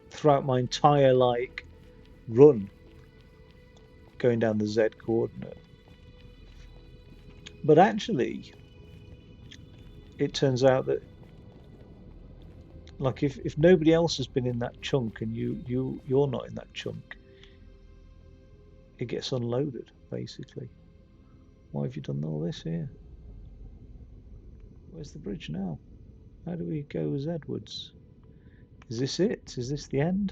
throughout my entire like run going down the Z coordinate. But actually, it turns out that like if nobody else has been in that chunk and you're not in that chunk, it gets unloaded basically. Why have you done all this here? Where's the bridge now? How do we go Edwards? Is this it? Is this the end?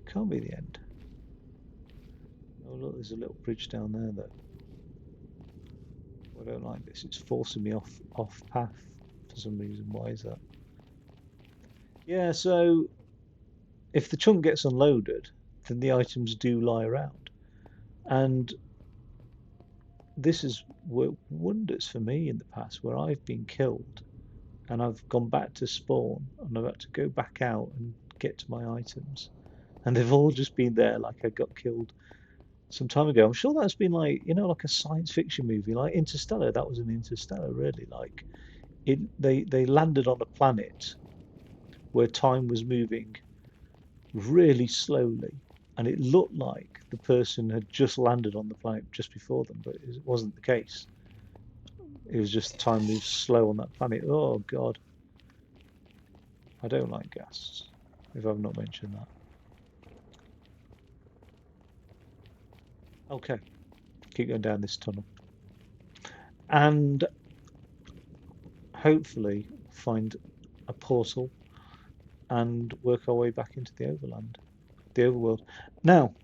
It can't be the end. Oh look, there's a little bridge down there though. I don't like this. It's forcing me off path for some reason. Why is that? Yeah, so if the chunk gets unloaded, then the items do lie around. And this has worked wonders for me in the past where I've been killed and I've gone back to spawn and I've had to go back out and get to my items. And they've all just been there like I got killed some time ago. I'm sure that's been like, you know, like a science fiction movie, like Interstellar. That was an Interstellar, really. Like they landed on a planet where time was moving really slowly, and it looked like the person had just landed on the planet just before them, but it wasn't the case. It was just time moves slow on that planet. Oh God, I don't like gas. If I've not mentioned that. Okay, keep going down this tunnel, and hopefully find a portal and work our way back into the overland, the overworld. Now,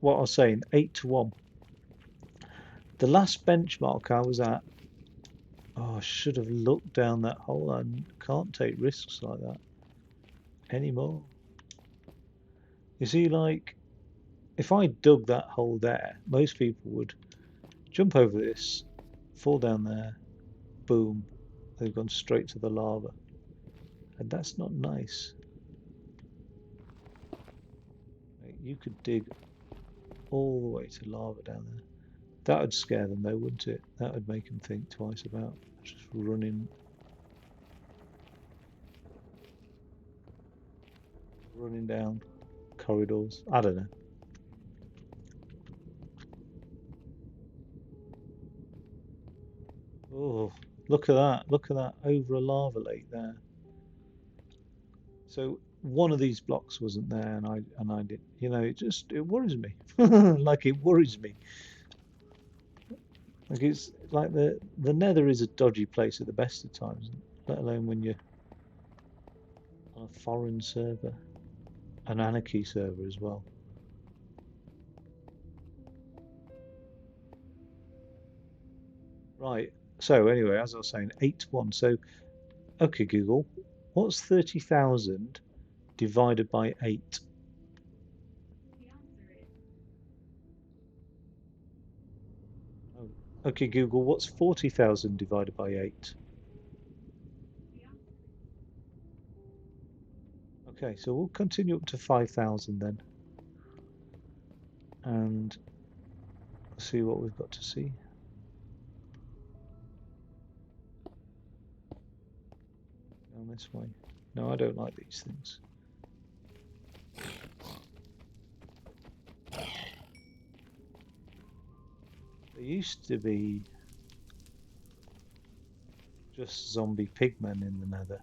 what I was saying, 8 to 1. The last benchmark I was at Oh, I should have looked down that hole. I can't take risks like that anymore. You see, like, if I dug that hole there, most people would jump over this, fall down there, boom, they've gone straight to the lava. And that's not nice. You could dig all the way to lava down there. That would scare them though, wouldn't it? That would make them think twice about just running down corridors. I don't know. Oh, look at that. Look at that over a lava lake there. So one of these blocks wasn't there and I did, you know, it worries me. Like it worries me. Like it's like the Nether is a dodgy place at the best of times, let alone when you're on a foreign server, an Anarchy server as well. Right. So anyway, as I was saying, 8 to 1. So okay, Google, what's 30,000 divided by 8? Oh, okay, Google, what's 40,000 divided by 8? Okay, so we'll continue up to 5,000 then and see what we've got to see. Down this way. No, I don't like these things. There used to be just zombie pigmen in the Nether.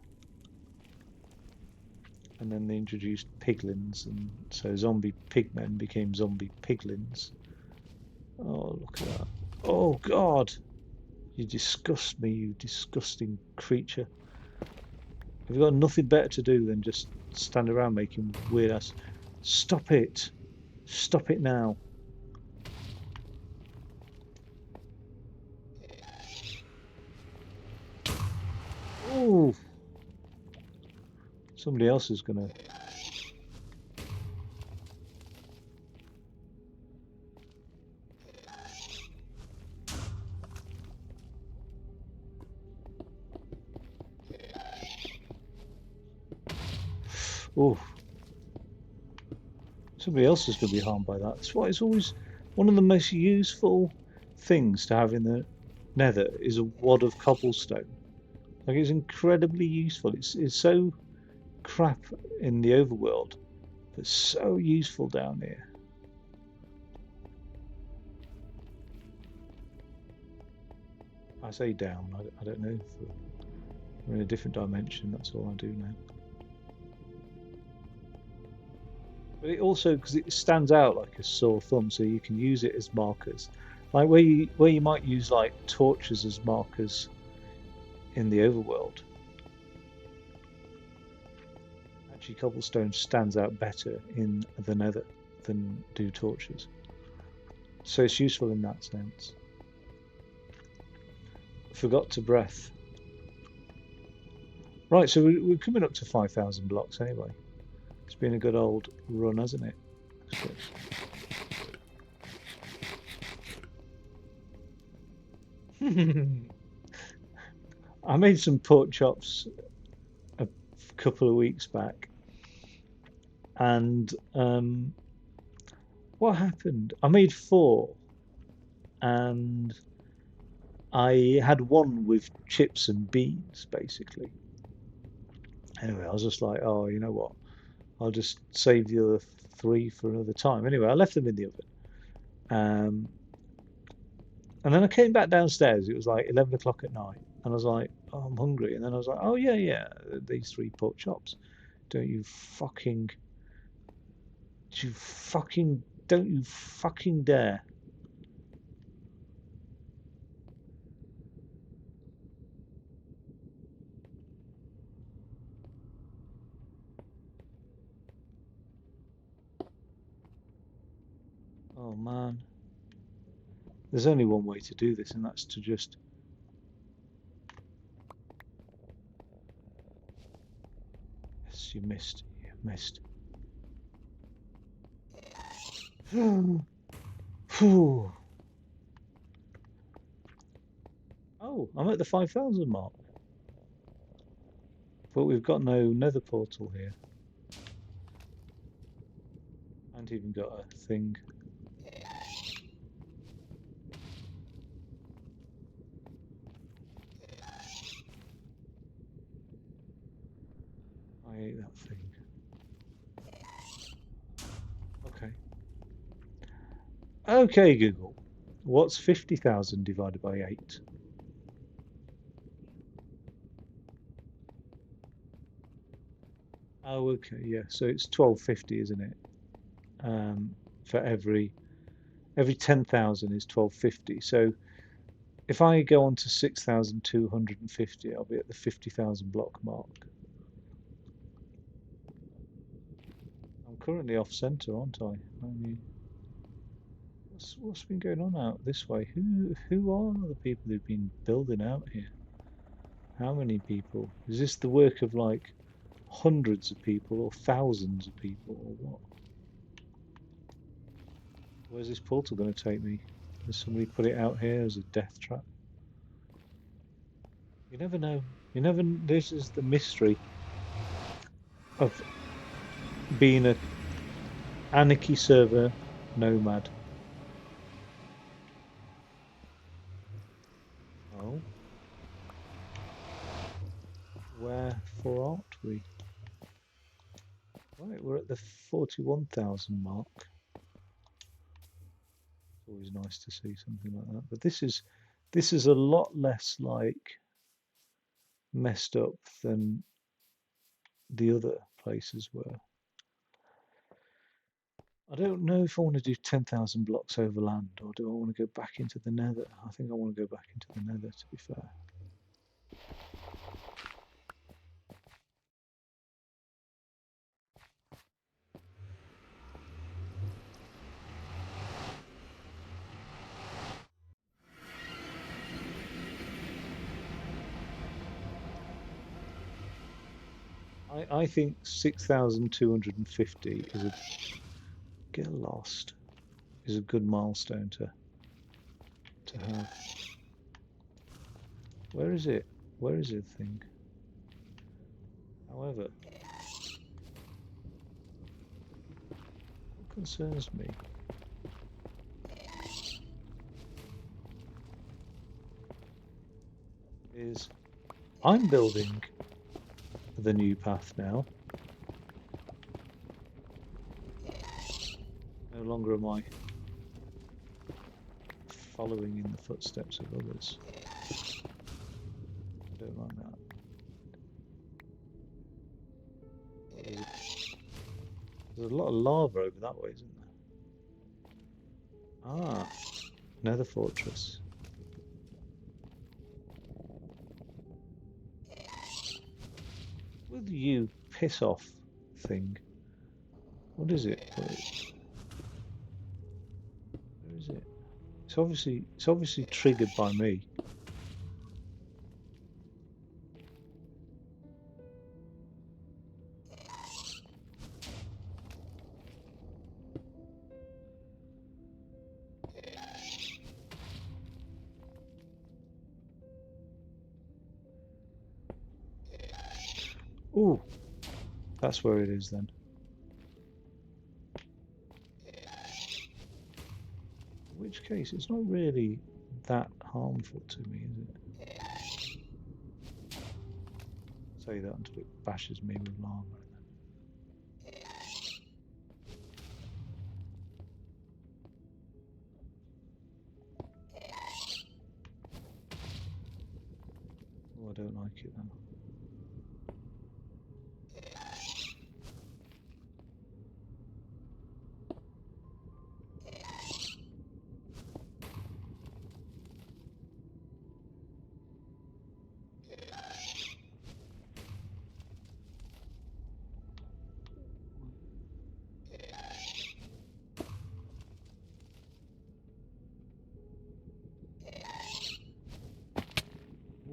And then they introduced piglins, and so zombie pigmen became zombie piglins. Oh, look at that. Oh, God! You disgust me, you disgusting creature. Have you got nothing better to do than just stand around making weird ass... Stop it! Stop it now. Oh! Somebody else is gonna... Oh! Somebody else is gonna be harmed by that. That's why it's always one of the most useful things to have in the Nether is a wad of cobblestone. Like it's incredibly useful. It's so crap in the overworld, but so useful down here. I say down. I don't know if we're in a different dimension. That's all I do know. But it also because it stands out like a sore thumb, so you can use it as markers. Like where you might use like torches as markers in the overworld. Actually, cobblestone stands out better in the Nether than do torches. So it's useful in that sense. Forgot to breath. Right, so we're coming up to 5,000 blocks anyway. It's been a good old run, hasn't it? I made some pork chops a couple of weeks back, and what happened? I made four, and I had one with chips and beans, basically. Anyway, I was just like, oh, you know what? I'll just save the other three for another time. Anyway, I left them in the oven. Um, and then I came back downstairs. It was like 11 o'clock at night. And I was like, oh, I'm hungry. And then I was like, oh, yeah, yeah, these three pork chops. Don't you fucking, don't you fucking dare. Oh, man. There's only one way to do this, and that's to just Yes, you missed. You missed. Phew. Oh, I'm at the 5,000 mark. But we've got no nether portal here. And even got a thing. I ate that thing. Okay. Okay, Google. What's 50,000 divided by 8? Oh, okay, yeah. So it's 1250, isn't it? For every 10,000 is 1250. So if I go on to 6,250, I'll be at the 50,000 block mark. I'm currently off center, aren't I? What's been going on out this way? Who are the people who've been building out here? How many people? Is this the work of like hundreds of people or thousands of people or what? Where's this portal going to take me? Has somebody put it out here as a death trap? You never know. You never. This is the mystery of being a Anarchy server nomad. Oh, wherefore aren't we? Right, we're at the 41,000 mark. It's always nice to see something like that. But this is a lot less like messed up than the other places were. I don't know if I want to do 10,000 blocks over land or do I want to go back into the nether. I think I want to go back into the nether, to be fair. I think 6,250 is a get lost is a good milestone to have. Where is it? Where is the thing? However, what concerns me is I'm building the new path now. No longer am I following in the footsteps of others. I don't like that. There's a lot of lava over that way, isn't there? Ah, Nether Fortress. Will you piss off thing? What is it? Where is it? It's obviously triggered by me. Ooh, that's where it is then. In which case, it's not really that harmful to me, is it? Say that until it bashes me with lava. Oh, I don't like it then.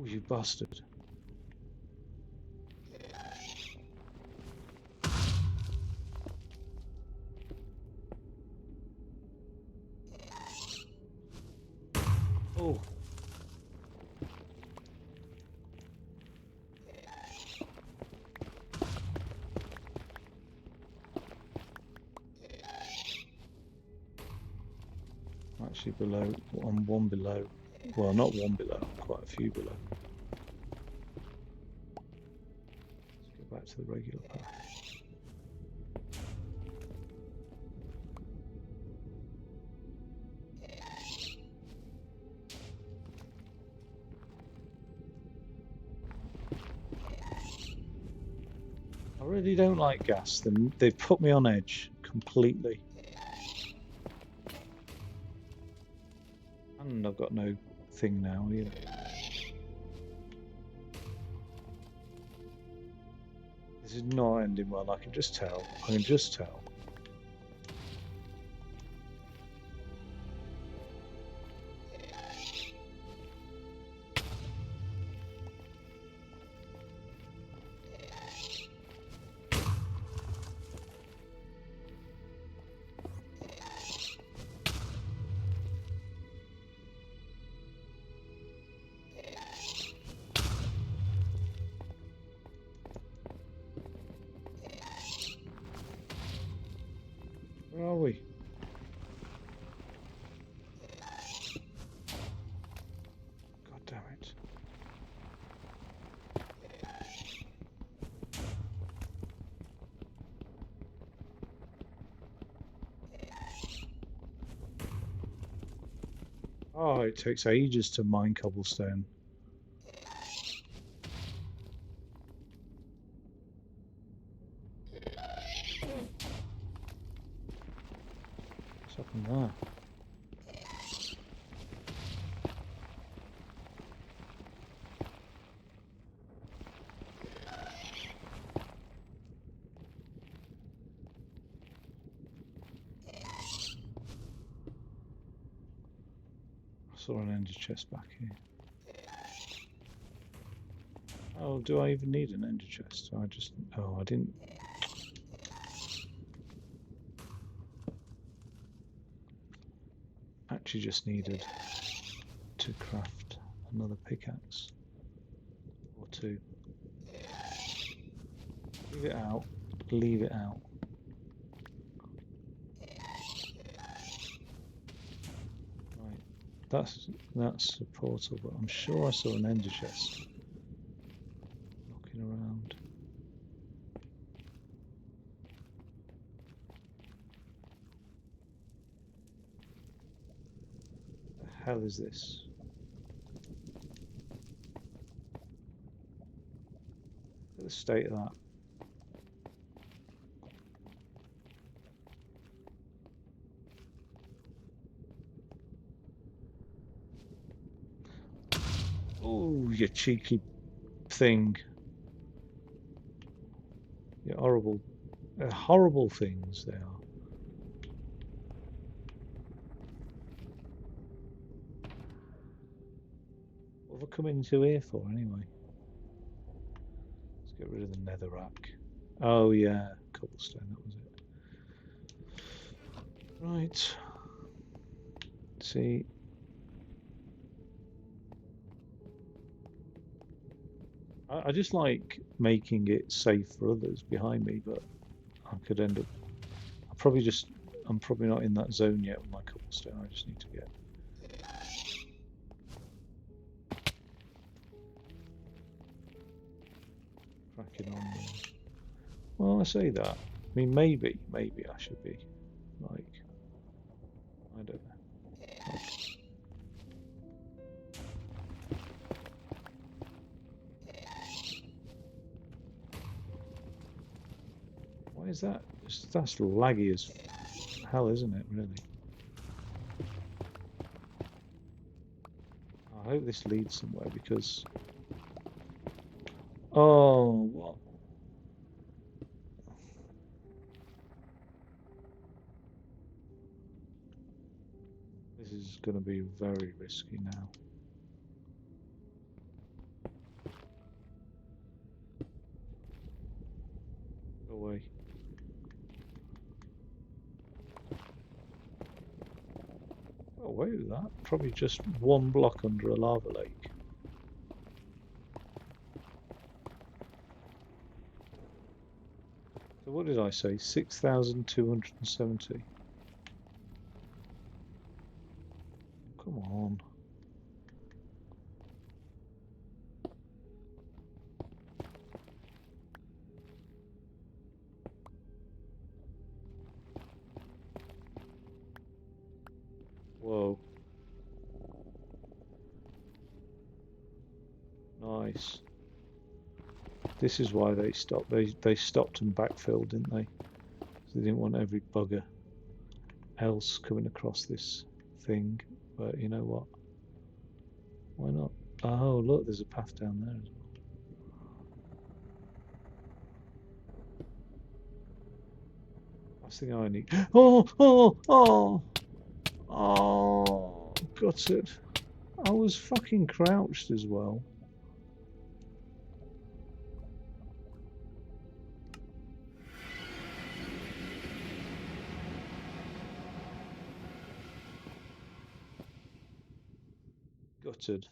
Oh, you bastard. Oh. Actually below, I'm one below. Well, not one below, I'm quite a few below. Let's go back to the regular path. I really don't like gas. They've put me on edge completely. And I've got no thing now either. This is not ending well, I can just tell. I can just tell. Where are we? God damn it. Oh, it takes ages to mine cobblestone. What's happened there? I saw an ender chest back here. Oh, do I even need an ender chest? I just... Oh, I didn't... Actually just needed to craft another pickaxe. Or two. Leave it out. Leave it out. Right. That's a portal, but I'm sure I saw an ender chest knocking around. What the hell is this? Look at the state of that. Oh, you cheeky thing. You horrible, horrible things they are. What have I come into here for anyway? Let's get rid of the netherrack. Oh yeah, cobblestone, that was it. Right. See. I just like making it safe for others behind me, but I could end up... I'm probably not in that zone yet with my cobblestone. I just need to get... cracking on there. Well, I say that. I mean, maybe I should be, like... I don't know. Like, why is that? That's laggy as hell, isn't it, really? I hope this leads somewhere because... Oh, what? This is going to be very risky now. Go away. Oh, wait with that. Probably just one block under a lava lake. So what did I say? 6,270. Come on. Whoa. Nice. This is why they stopped. They stopped and backfilled, didn't they? They didn't want every bugger else coming across this thing. But you know what? Why not? Oh, look, there's a path down there as well. Last thing I need. Oh, oh, oh, oh, got it. I was fucking crouched as well. Gutted.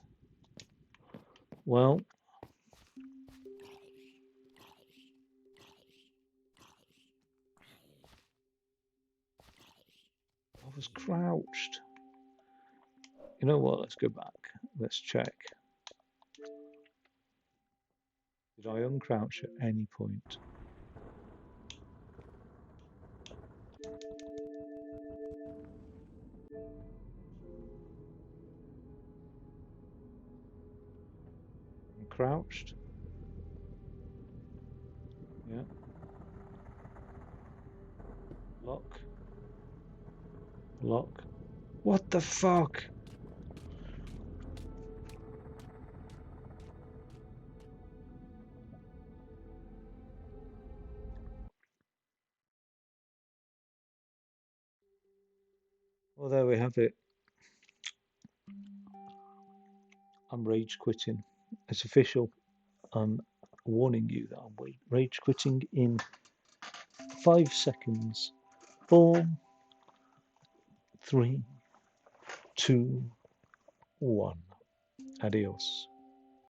Well, I was crouched. You know what? Let's go back. Let's check. Did I uncrouch at any point? I'm crouched. Yeah. Lock. Lock. What the fuck? Well, there we have it. I'm rage quitting. It's official. I'm warning you that I'm rage quitting in 5 seconds. 4, 3, 2, 1. Adios.